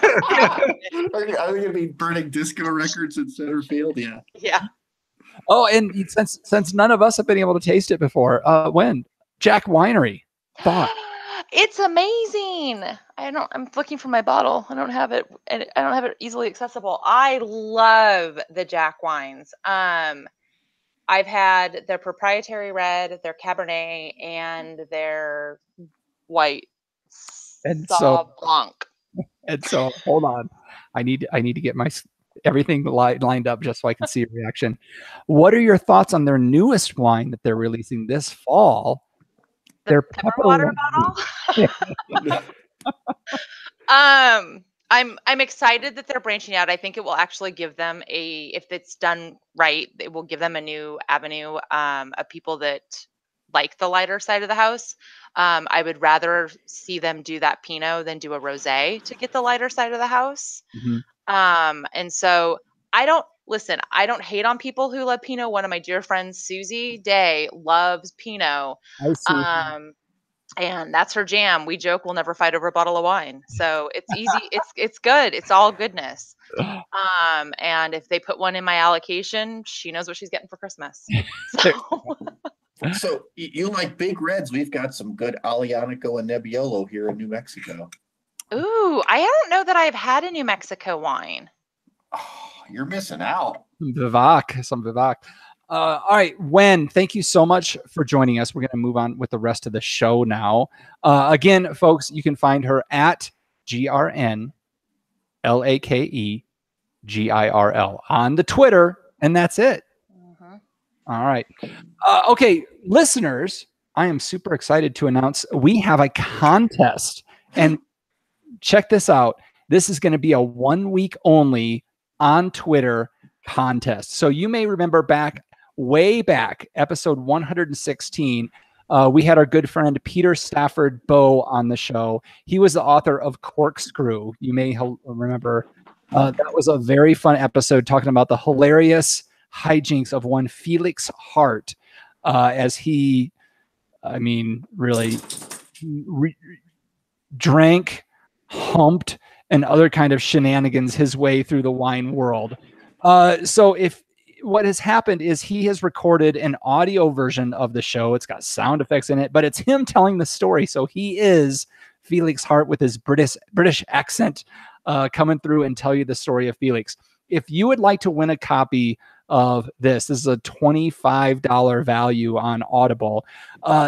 Are they going to be burning disco records in center field? Yeah. yeah. oh, and since none of us have been able to taste it before, when Jack Winery thought. It's amazing. I'm looking for my bottle. I don't have it. I don't have it easily accessible. I love the Jack wines. I've had their proprietary red, their Cabernet, and their white And Sauv Blanc. And so, hold on, I need to get my everything lined up just so I can see a reaction. What are your thoughts on their newest wine that they're releasing this fall? Their pepper water bottle. I'm excited that they're branching out. I think it will actually give them if it's done right, it will give them a new avenue of people that like the lighter side of the house. I would rather see them do that Pinot than do a rosé to get the lighter side of the house. Mm-hmm. And so I don't hate on people who love Pinot. One of my dear friends, Susie Day, loves Pinot. I see. And that's her jam. We joke we'll never fight over a bottle of wine. So it's easy. It's good. It's all goodness. And if they put one in my allocation, she knows what she's getting for Christmas. So you like big reds? We've got some good Aglianico and Nebbiolo here in New Mexico. Ooh, I don't know that I've had a New Mexico wine. Oh, you're missing out. Some Vivac. All right, Wen, thank you so much for joining us. We're going to move on with the rest of the show now. Again, folks, you can find her at GRNLAKEGIRL on the Twitter, and that's it. Mm-hmm. All right. Okay, listeners, I am super excited to announce we have a contest. And check this out. This is going to be a 1 week only on Twitter contest. So you may remember way back, episode 116, we had our good friend Peter Stafford Bow on the show. He was the author of Corkscrew. You may remember that was a very fun episode talking about the hilarious hijinks of one Felix Hart as he, really drank, humped, and other kind of shenanigans his way through the wine world. So what has happened is he has recorded an audio version of the show. It's got sound effects in it, but it's him telling the story. So he is Felix Hart with his British accent coming through and tell you the story of Felix. If you would like to win a copy of this is a $25 value on Audible.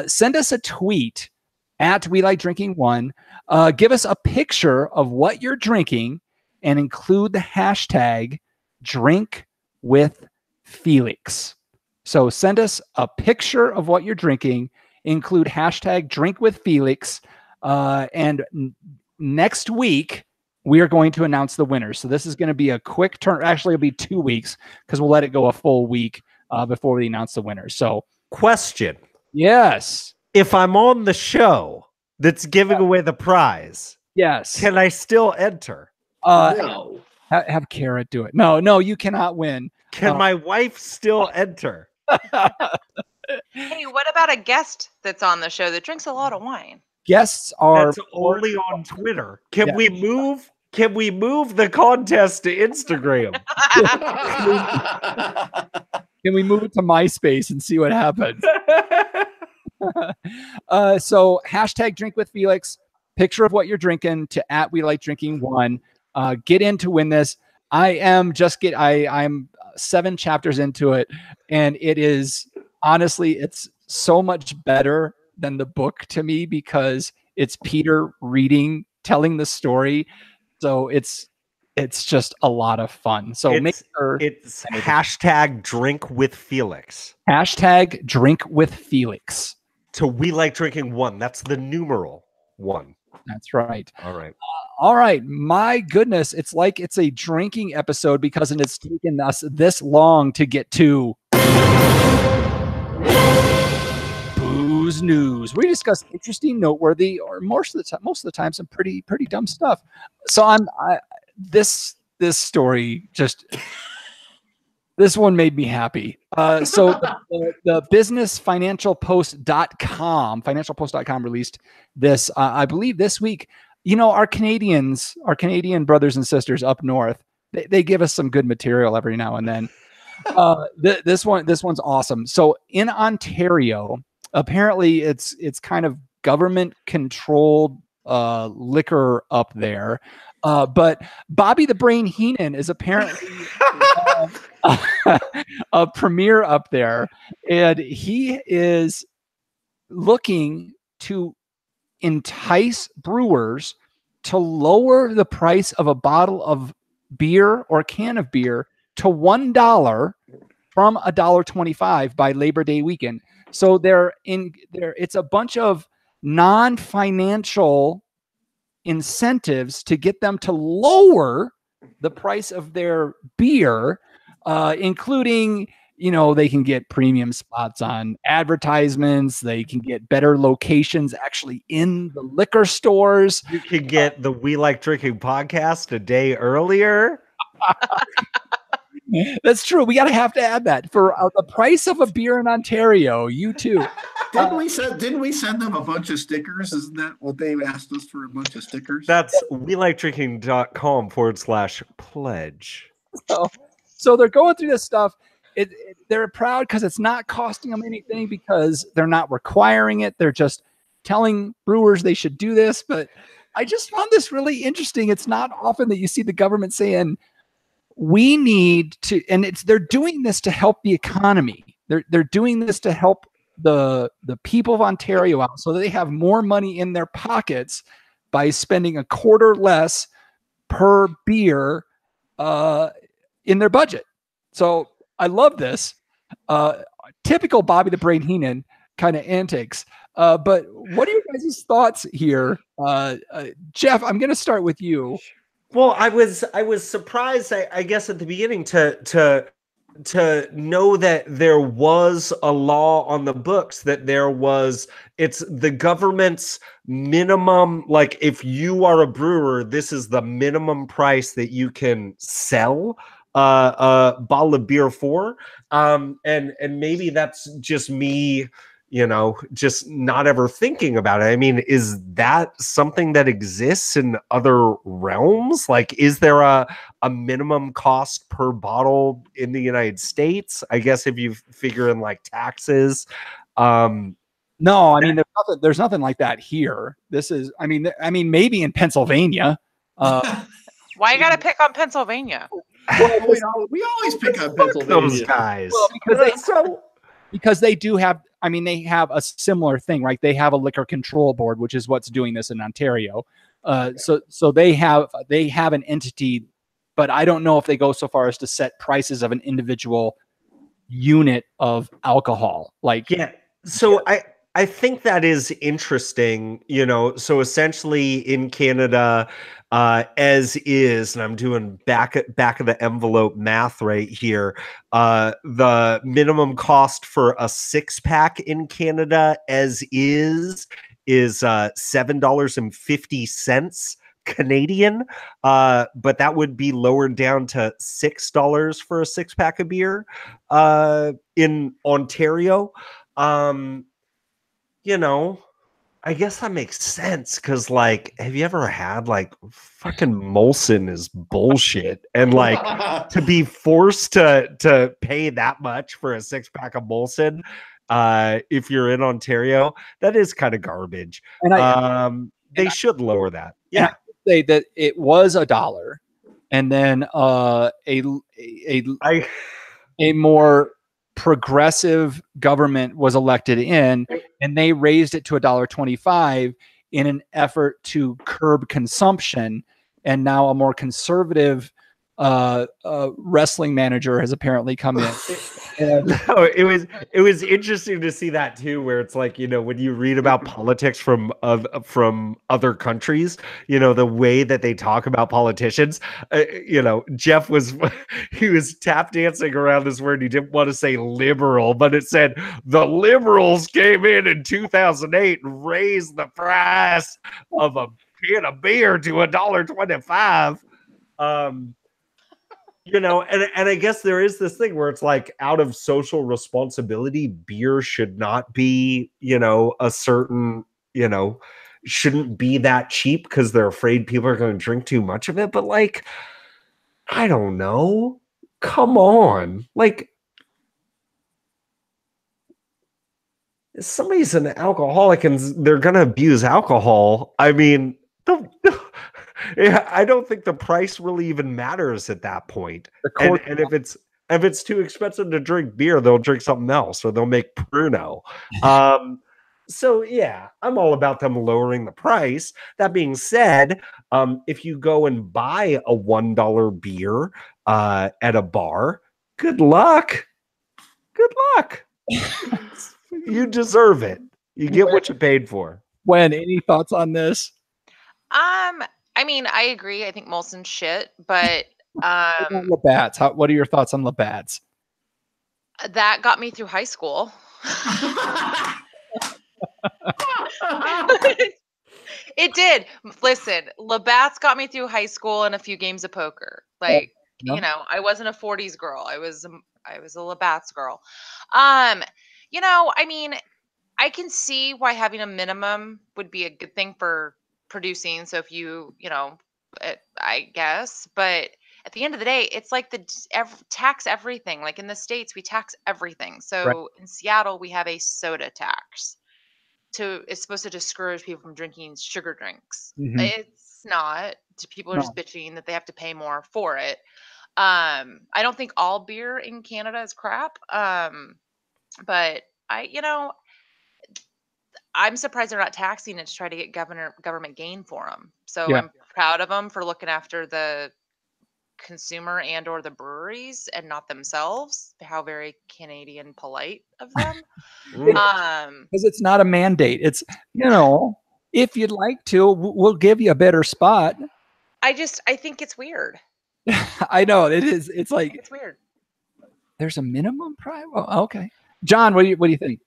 Send us a tweet at We Like Drinking One. Give us a picture of what you're drinking and include the hashtag Drink with Felix. So send us a picture of what you're drinking, include hashtag Drink with Felix, and next week we are going to announce the winners. So this is going to be a quick turn. Actually, it'll be 2 weeks because we'll let it go a full week before we announce the winners. So, question. Yes. If I'm on the show that's giving away the prize, yes, can I still enter? No. Have Kara do it. No, you cannot win. Can my wife still enter? Hey, what about a guest that's on the show that drinks a lot of wine? Guests are That's only on Twitter. Can we move? Can we move the contest to Instagram? Can we move it to MySpace and see what happens? So hashtag Drink with Felix, picture of what you're drinking to at We Like Drinking One. Get in to win this. I'm 7 chapters into it, and it is honestly, it's so much better than the book to me because it's Peter telling the story. So it's just a lot of fun. So make sure it's hashtag Drink with Felix. Hashtag Drink with Felix. To We Like Drinking One. That's the numeral 1. That's right. All right. All right. My goodness. It's like it's a drinking episode because it's taken us this long to get to Booze News. We discuss interesting, noteworthy, or most of the time, some pretty dumb stuff. So this story just this one made me happy. So the financialpost.com released this, I believe this week. You know, our Canadian brothers and sisters up north, they give us some good material every now and then. This one's awesome. So in Ontario, apparently it's kind of government controlled liquor up there. But Bobby the Brain Heenan is apparently a premier up there, and he is looking to entice brewers to lower the price of a bottle of beer or a can of beer to $1 from $1.25 by Labor Day weekend. So it's a bunch of non-financial incentives to get them to lower the price of their beer, including, you know, they can get premium spots on advertisements. They can get better locations actually in the liquor stores. You can get the We Like Drinking podcast a day earlier. That's true. We have to add that for the price of a beer in Ontario. You too. Didn't we send them a bunch of stickers? Isn't that what they asked us for? A bunch of stickers? That's welikedrinking.com/pledge. So they're going through this stuff. They're proud because it's not costing them anything because they're not requiring it. They're just telling brewers they should do this. But I just found this really interesting. It's not often that you see the government saying, we need to, and they're doing this to help the economy. They're doing this to help the people of Ontario out so that they have more money in their pockets by spending a quarter less per beer in their budget. So I love this. Typical Bobby the Brain Heenan kind of antics. But what are your guys' thoughts here? Jeff, I'm going to start with you. Well, I was surprised, I guess, at the beginning to know that there was a law on the books, that it's the government's minimum. Like, if you are a brewer, this is the minimum price that you can sell a bottle of beer for. And maybe that's just me, you know, just not ever thinking about it. I mean, is that something that exists in other realms? Like, is there a minimum cost per bottle in the United States? I guess if you figure in like taxes. No, I mean, there's nothing like that here. This is, I mean, maybe in Pennsylvania. Why you got to pick on Pennsylvania? Well, we always pick on Pennsylvania. Those guys. Well, because they do have, I mean, they have a similar thing, right? They have a liquor control board, which is what's doing this in Ontario. So they have an entity, but I don't know if they go so far as to set prices of an individual unit of alcohol. Like, yeah. So I think that is interesting, you know. So essentially in Canada, as is, and I'm doing back of the envelope math right here, the minimum cost for a 6-pack in Canada as is $7.50 Canadian, but that would be lowered down to $6 for a 6-pack of beer in Ontario. You know, I guess that makes sense because, like, have you ever had, like, fucking Molson is bullshit, and like to be forced to pay that much for a 6-pack of Molson, if you're in Ontario, that is kind of garbage. And they should lower that. Yeah, I would say that it was $1, and then a more progressive government was elected in, and they raised it to $1.25 in an effort to curb consumption. And now a more conservative wrestling manager has apparently come in. No, it was interesting to see that too, where it's like, when you read about politics from other countries, the way that they talk about politicians, Jeff was he was tap dancing around this word. He didn't want to say liberal, but it said the liberals came in 2008 and raised the price of a can of beer to $1.25. And I guess there is this thing where it's like, out of social responsibility, beer should not be, a certain, shouldn't be that cheap because they're afraid people are going to drink too much of it. But like, I don't know. Come on. Like, if somebody's an alcoholic and they're going to abuse alcohol, I mean, yeah, I don't think the price really even matters at that point. And if it's too expensive to drink beer, they'll drink something else, or they'll make Pruno. So yeah, I'm all about them lowering the price. That being said, if you go and buy a $1 beer at a bar, good luck. Good luck. You deserve it. You get what you paid for. Gwen, any thoughts on this? I mean, I agree. I think Molson's shit, but Labatt's. What are your thoughts on Labatt's? That got me through high school. It did. Listen, Labatt's got me through high school and a few games of poker. Like, I wasn't a 40s girl. I was a Labatt's girl. I mean, I can see why having a minimum would be a good thing for producing. So if I guess, but at the end of the day, it's like tax everything. Like in the States, we tax everything. So right. In Seattle, we have a soda tax. It's supposed to discourage people from drinking sugar drinks. Mm-hmm. It's not. People are just bitching that they have to pay more for it. I don't think all beer in Canada is crap. But I'm surprised they're not taxing it to try to get government gain for them. So yeah. I'm proud of them for looking after the consumer and or the breweries and not themselves. How very Canadian polite of them. Because it's not a mandate. It's, if you'd like to, we'll give you a better spot. I think it's weird. I know it is. It's like, it's weird. There's a minimum price. Oh, okay. John, what do you think?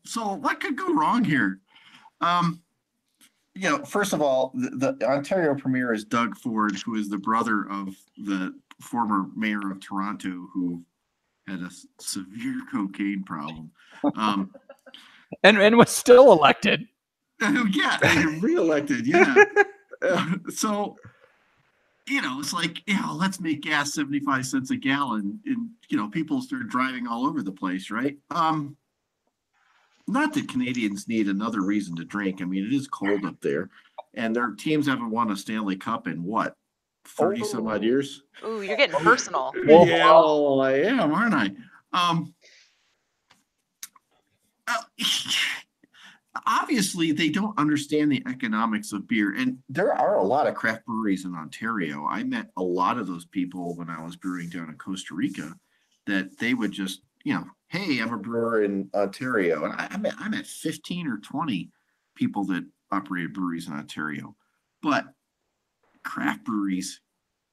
So what could go wrong here? First of all, the Ontario Premier is Doug Ford, who is the brother of the former mayor of Toronto, who had a severe cocaine problem. And was still elected. Yeah, reelected. Yeah. So, it's like, let's make gas 75 cents a gallon, and people start driving all over the place, right? Not that Canadians need another reason to drink. I mean, it is cold up there, and their teams haven't won a Stanley Cup in 30 some odd years. Ooh, you're getting personal. Yeah, well, I am, aren't I? Obviously, they don't understand the economics of beer, and there are a lot of craft breweries in Ontario. I met a lot of those people when I was brewing down in Costa Rica, that they would just, hey, I'm a brewer in Ontario. And I met 15 or 20 people that operated breweries in Ontario. But craft breweries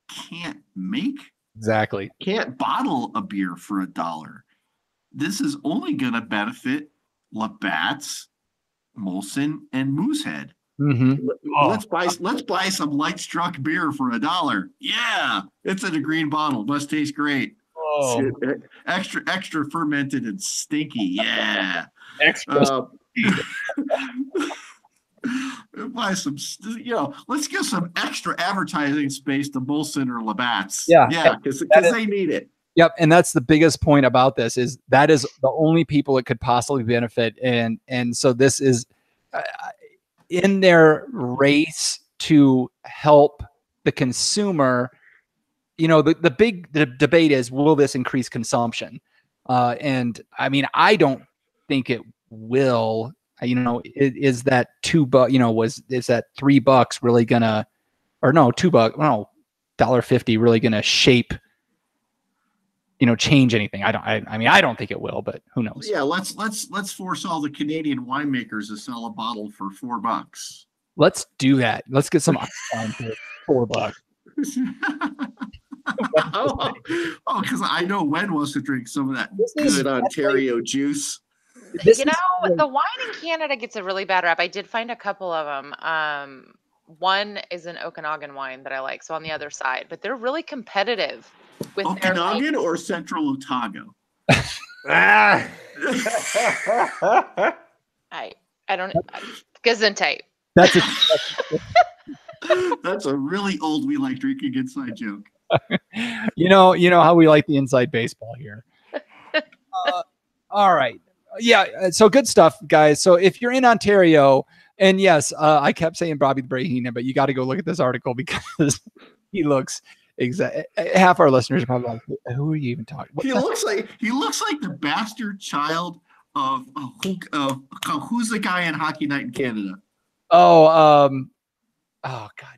can't bottle a beer for $1. This is only going to benefit Labatt's, Molson, and Moosehead. Mm-hmm. Let's buy some light struck beer for $1. Yeah, it's in a green bottle. Must taste great. Oh. Extra fermented and stinky. Yeah. Extra. Buy some, let's give some extra advertising space to Molson or Labatt's. Yeah, because they need it. Yep, and that's the biggest point about this is that is the only people it could possibly benefit, and so this is in their race to help the consumer. The big debate is, will this increase consumption? And I mean, I don't think it will. Is that $2? Is that $3 really gonna, or no, $2? No, $1.50 really gonna shape change anything. I don't think it will, but who knows? Yeah, let's force all the Canadian winemakers to sell a bottle for $4. Let's do that. Let's get some wine for $4. Because I know Wen wants to drink some of that good Ontario juice. The wine in Canada gets a really bad rap. I did find a couple of them. One is an Okanagan wine that I like, so on the other side, but they're really competitive with Okanagan or Central Otago. Ah. I don't Gesundheit. That's That's a really old We Like Drinking inside joke. you know how we like the inside baseball here. All right. Yeah. So good stuff, guys. So if you're in Ontario, and yes, I kept saying Bobby the Brahina, but you got to go look at this article because he looks half our listeners are probably like, who are you even talking about? He looks like the bastard child of who's the guy in Hockey Night in Canada? Oh God.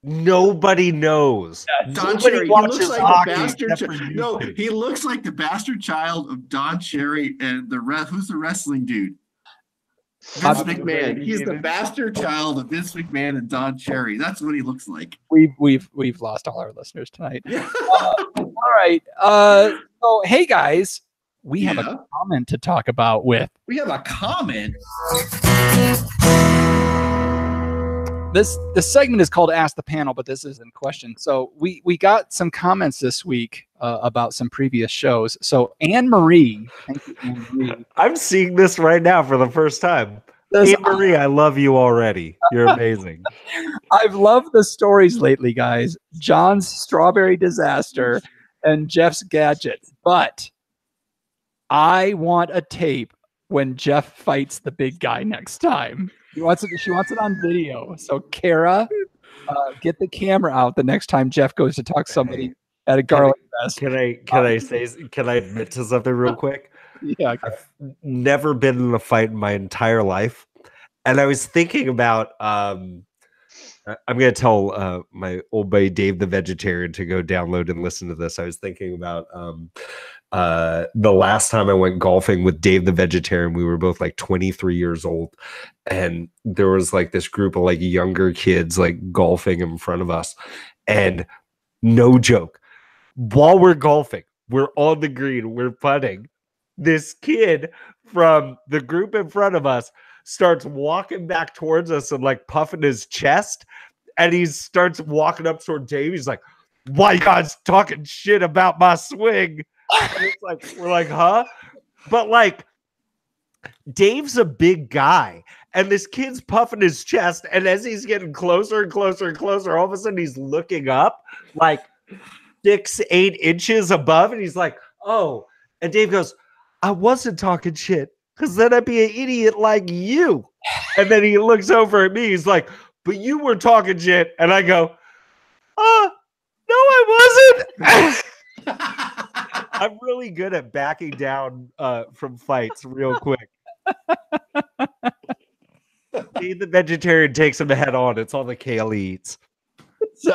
Nobody knows. Don Nobody Cherry. He watches looks like hockey the bastard. except for you two. He looks like the bastard child of Don Cherry and who's the wrestling dude? Vince McMahon. He's the bastard child of Vince McMahon and Don Cherry. That's what he looks like. We've lost all our listeners tonight. All right. So hey guys, we have a comment to talk about with. We have a comment. This segment is called Ask the Panel, but this isn't question. So we got some comments this week about some previous shows. So Anne Marie, thank you, Anne Marie. I'm seeing this right now for the first time. Anne Marie, I love you already. You're amazing. I've loved the stories lately, guys. John's strawberry disaster and Jeff's gadgets, but I want a tape when Jeff fights the big guy next time. She wants it on video. So Kara, get the camera out the next time Jeff goes to talk to somebody at a garlic fest. Can I admit to something real quick? Yeah. I've never been in a fight in my entire life. And I was thinking about I'm gonna tell my old buddy Dave the Vegetarian to go download and listen to this. I was thinking about the last time I went golfing with Dave the Vegetarian. We were both like 23 years old, and there was like this group of like younger kids like golfing in front of us. And no joke, while we're golfing, we're on the green, we're putting. This kid from the group in front of us starts walking back towards us and like puffing his chest, and he starts walking up toward Dave. He's like, "Why you guys talking shit about my swing?" And it's like, we're like, huh? But like, Dave's a big guy, and this kid's puffing his chest, and as he's getting closer and closer and closer, all of a sudden he's looking up like 6-8 inches above, and he's like, "Oh," and Dave goes, "I wasn't talking shit, because then I'd be an idiot like you." And then he looks over at me, he's like, "But you were talking shit," and I go, "No, I wasn't." I'm really good at backing down from fights real quick. The Vegetarian takes him head on. It's all the kale he eats. So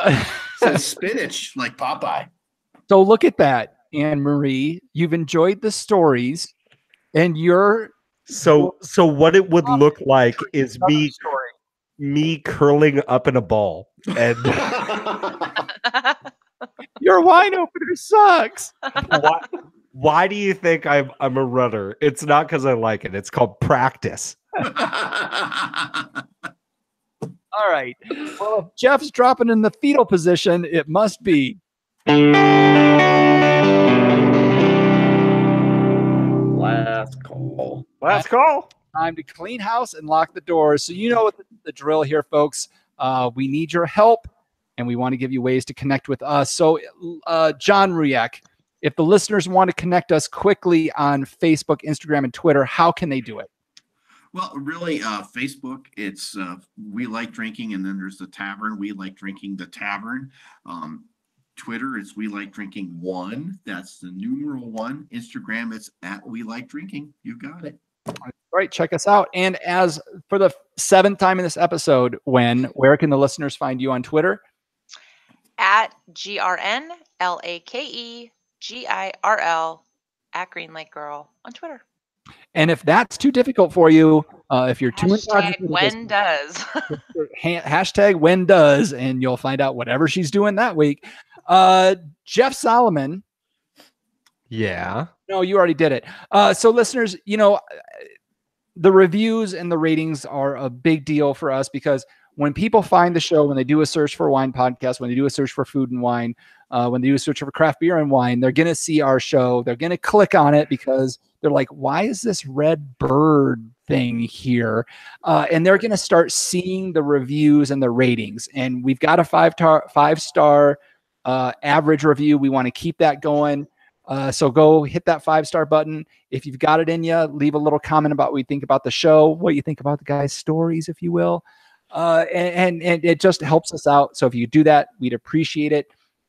spinach like Popeye. So look at that, Anne Marie. You've enjoyed the stories, and you're so what it would look like is me curling up in a ball, and your wine opener sucks. Why do you think I'm a runner? It's not because I like it. It's called practice. All right. Well, if Jeff's dropping in the fetal position, it must be. Last call. Last call. Time to clean house and lock the doors. So you know what the drill here, folks. We need your help, and we want to give you ways to connect with us. So, John Ruyak, if the listeners want to connect us quickly on Facebook, Instagram, and Twitter, how can they do it? Well, really, Facebook, it's We Like Drinking, and then there's the Tavern, We Like Drinking, the Tavern. Twitter, it's We Like Drinking 1. That's the numeral 1. Instagram, it's at We Like Drinking. You got it. All right, check us out. And as for the 7th time in this episode, where can the listeners find you on Twitter? At GRNLAKE GIRL at Green Lake Girl on Twitter. And if that's too difficult for you, if you're too Hashtag when does. hashtag when does, and you'll find out whatever she's doing that week. Jeff Solomon. Yeah. No, you already did it. So listeners, the reviews and the ratings are a big deal for us because when people find the show, when they do a search for wine podcast, when they do a search for food and wine, when they do a search for craft beer and wine, they're going to see our show. They're going to click on it because they're like, why is this red bird thing here? And they're going to start seeing the reviews and the ratings. And we've got a five-star average review. We want to keep that going. So go hit that 5-star button. If you've got it in you, leave a little comment about what you think about the show, what you think about the guys' stories, if you will. And it just helps us out. So if you do that, we'd appreciate it.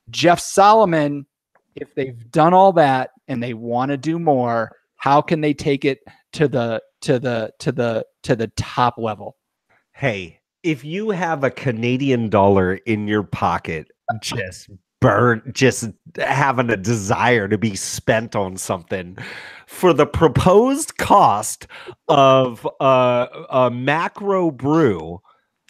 Jeff Solomon, if they've done all that and they want to do more, how can they take it to the top level? Hey, if you have a Canadian dollar in your pocket, just having a desire to be spent on something for the proposed cost of a macro brew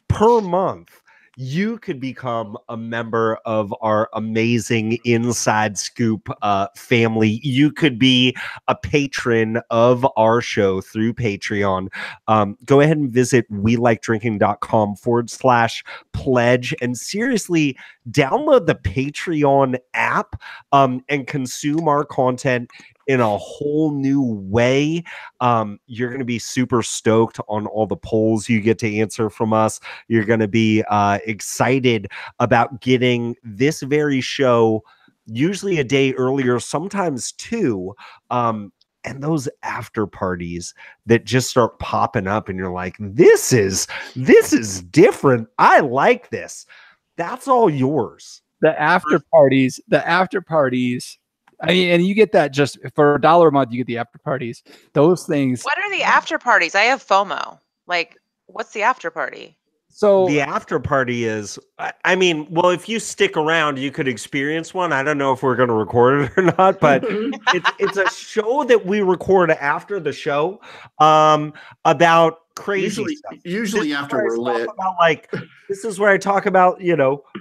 per month, you could become a member of our amazing Inside Scoop family. You could be a patron of our show through Patreon. Go ahead and visit welikedrinking.com/pledge and seriously download the Patreon app and consume our content in a whole new way. You're going to be super stoked on all the polls you get to answer from us. You're going to be excited about getting this very show, usually a day earlier, sometimes two. And those after parties that just start popping up and you're like, this is different. I like this. That's all yours. The after parties. I mean, and you get that just for $1 a month, you get the after parties. Those things. What are the after parties? I have FOMO. Like, what's the after party? So the after party is, I mean, well, if you stick around, you could experience one. I don't know if we're going to record it or not, but it's a show that we record after the show about crazy stuff. Usually after we're lit. This is where I talk about,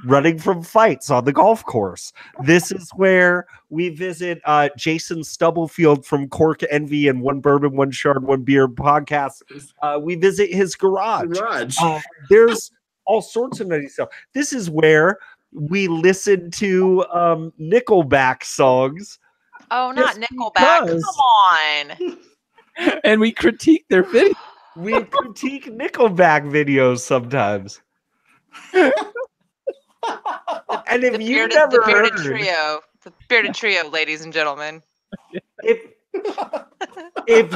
running from fights on the golf course. This is where we visit Jason Stubblefield from Cork Envy and One Bourbon, One Shard, One Beer podcast. We visit his garage. There's all sorts of nutty stuff. This is where we listen to Nickelback songs. Oh, not Nickelback. Come on. And we critique their videos. We critique Nickelback videos sometimes. And if you never heard the bearded trio, ladies and gentlemen. If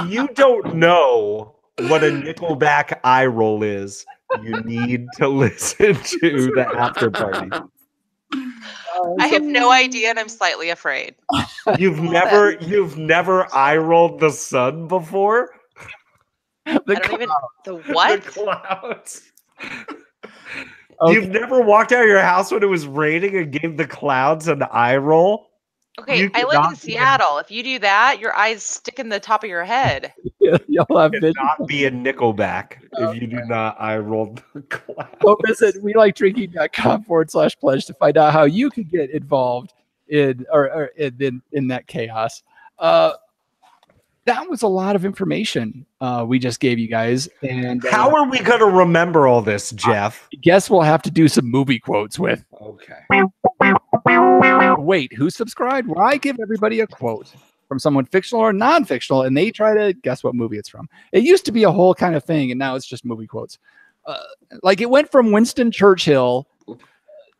you don't know what a Nickelback eye roll is, you need to listen to the after party. I have no idea, and I'm slightly afraid. You've never eye rolled the sun before? The what? The clouds. Okay. You've never walked out of your house when it was raining and gave the clouds an eye roll? Okay, I live in Seattle. If you do that, your eyes stick in the top of your head. You'll have not be a Nickelback if you do not eye roll the clouds. So visit welikedrinking.com/pledge to find out how you can get involved in that chaos. That was a lot of information we just gave you guys. And how are we going to remember all this, Jeff? I guess we'll have to do some movie quotes with. Okay. Wait, who subscribed? Well, I give everybody a quote from someone fictional or non-fictional, and they try to guess what movie it's from. It used to be a whole kind of thing, and now it's just movie quotes. Like it went from Winston Churchill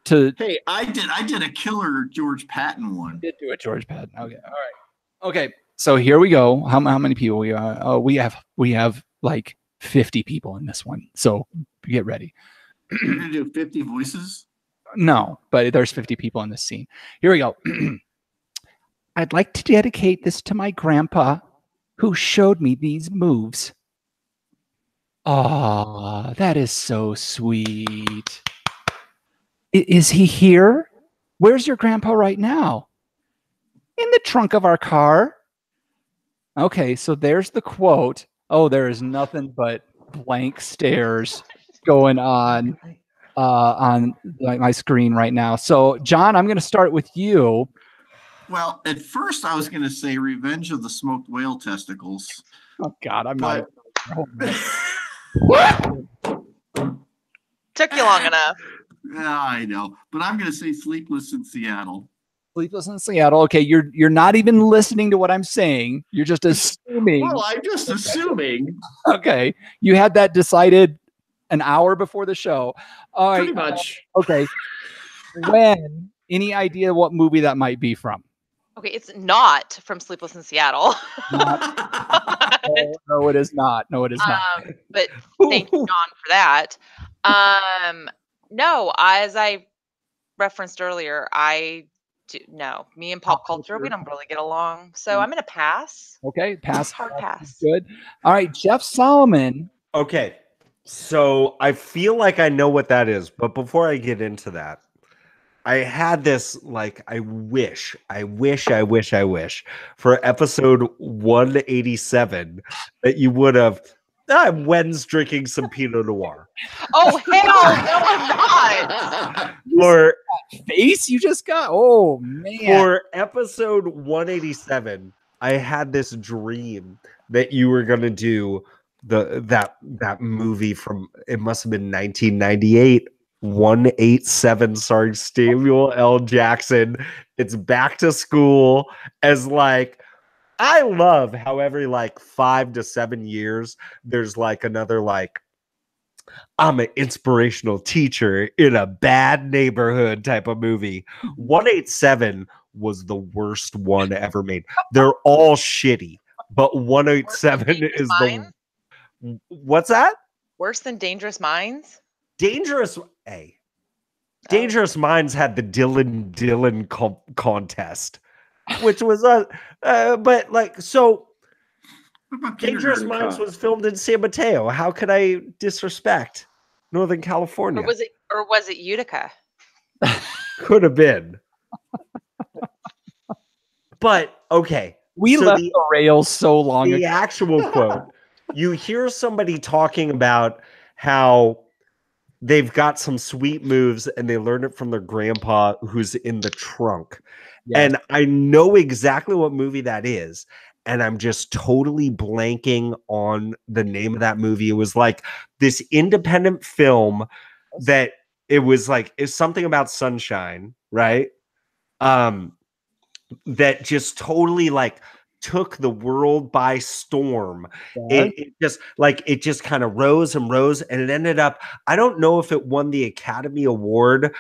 to. Hey, I did a killer George Patton one. You did do a George Patton. Okay, all right. Okay. So here we go. How many people we are? We have like 50 people in this one. So get ready. You're gonna do 50 voices? No, but there's 50 people in this scene. Here we go. I'd like to dedicate this to my grandpa who showed me these moves. Oh, that is so sweet. Is he here? Where's your grandpa right now? In the trunk of our car. Okay, so there's the quote. Oh, there is nothing but blank stares going on my screen right now. So, John, I'm going to start with you. Well, at first I was going to say Revenge of the Smoked Whale Testicles. Oh, God, I'm But Took you long enough. yeah, I know. But I'm going to say Sleepless in Seattle. Sleepless in Seattle. Okay, you're not even listening to what I'm saying. You're just assuming. Well, I'm just assuming. Okay, you had that decided an hour before the show. All right. Pretty much. Okay. When? Any idea what movie that might be from? Okay, it's not from Sleepless in Seattle. No, it is not. No, it is not. But thank you, John, for that. No, as I referenced earlier, me and pop culture, we don't really get along. So I'm going to pass. Okay, pass. Hard pass. Good. All right, Jeff Solomon. Okay. So I feel like I know what that is, but before I get into that, I had this I wish for episode 187 that you would have. Wen's drinking some Pinot Noir. Oh, hell no, I'm not. For Face you just got. Oh man. For episode 187, I had this dream that you were gonna do that movie from, it must have been 1998. 187 starring Samuel L. Jackson. It's back to school as I love how every 5 to 7 years there's another I'm an inspirational teacher in a bad neighborhood type of movie. 187 was the worst one ever made. They're all shitty, but 187 is the what's that? Worse than Dangerous Minds? Dangerous Minds had the Dylan contest, which was Dangerous Minds was filmed in San Mateo. How could I disrespect Northern California? Or was it Utica? Could have been. But okay, we left the rails so long ago. The actual quote, you hear somebody talking about how they've got some sweet moves and they learned it from their grandpa who's in the trunk. Yes. And I know exactly what movie that is. And I'm just totally blanking on the name of that movie. It was this independent film that it was it's something about sunshine, right? That just totally took the world by storm. Yeah. It just kind of rose and rose, and it ended up, I don't know if it won the Academy Award.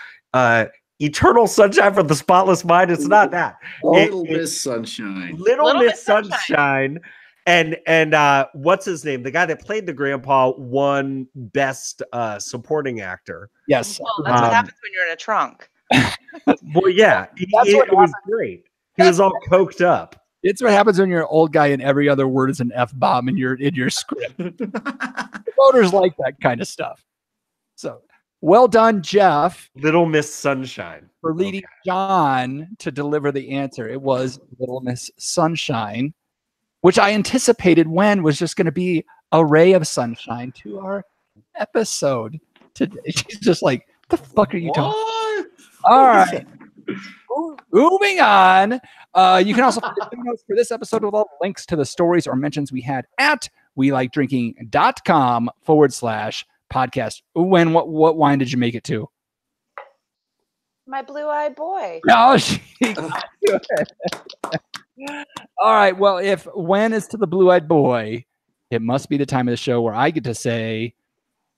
Eternal Sunshine for the Spotless Mind. It's not that. Little Miss Sunshine. Little Miss Sunshine. And what's his name? The guy that played the grandpa won Best Supporting Actor. Yes. Well, that's what happens when you're in a trunk. Well, yeah. It was great. He was all coked up. It's what happens when you're an old guy and every other word is an F-bomb in your script. The voters like that kind of stuff. So, well done, Jeff. Little Miss Sunshine. For leading John to deliver the answer. It was Little Miss Sunshine, which I anticipated was just going to be a ray of sunshine to our episode today. She's just like, the fuck are you talking? All right. Moving on. You can also find the notes for this episode with all the links to the stories or mentions we had at welikedrinking.com/podcast. When what wine did you make it to? My blue-eyed boy. Oh, all right. Well, if when is to the blue-eyed boy, it must be the time of the show where I get to say,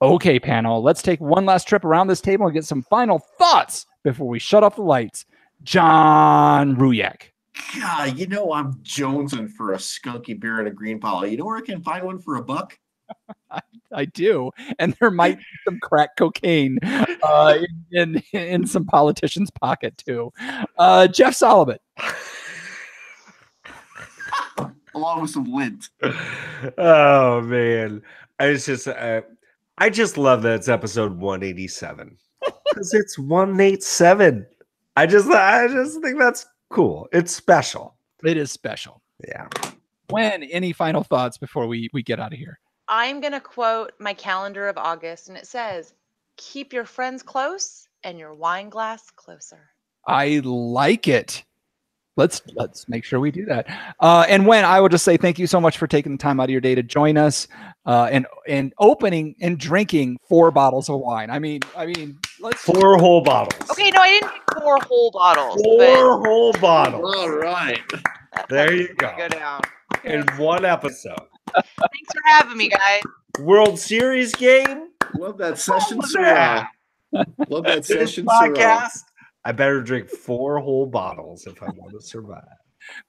okay, panel, let's take one last trip around this table and get some final thoughts before we shut off the lights. John Ruyak. God, I'm jonesing for a skunky beer and a green pile. You know where I can find one for $1? I do, and there might be some crack cocaine in some politician's pocket too. Jeff Solomon, along with some lint. Oh man, I just love that it's episode 187 because it's 187. I just think that's cool. It's special. It is special. Yeah. When, any final thoughts before we get out of here? I'm going to quote my calendar of August, and it says, keep your friends close and your wine glass closer. I like it. Let's make sure we do that. And when, I will just say thank you so much for taking the time out of your day to join us and opening and drinking 4 bottles of wine. I mean, let's 4 whole bottles. Okay, no, I didn't get 4 whole bottles. 4 whole bottles. All right. There you go. Go down. In one episode. Thanks for having me, guys. World Series game. Love that session, What was that? Syrah. Love that This session, Syrah. podcast. I better drink 4 whole bottles if I want to survive.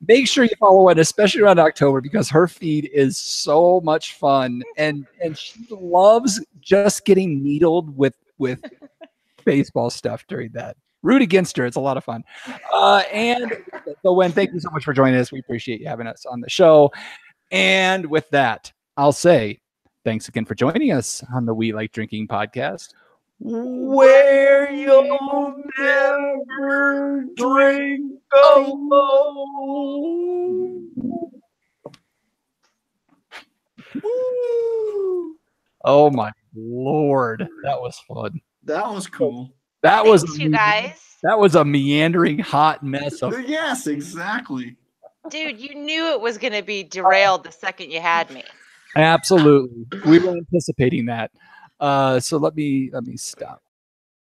make sure you follow it, especially around October, because her feed is so much fun, and she loves just getting needled with baseball stuff during that. Root against her. It's a lot of fun. And so, Wen, thank you so much for joining us. We appreciate you having us on the show. And with that, I'll say thanks again for joining us on the We Like Drinking podcast. Where you'll never drink alone. Oh my Lord, that was fun. That was cool. That was Thanks, you guys. That was a meandering hot mess of. Yes, exactly. Dude, you knew it was going to be derailed the second you had me. Absolutely, we were anticipating that. So let me stop.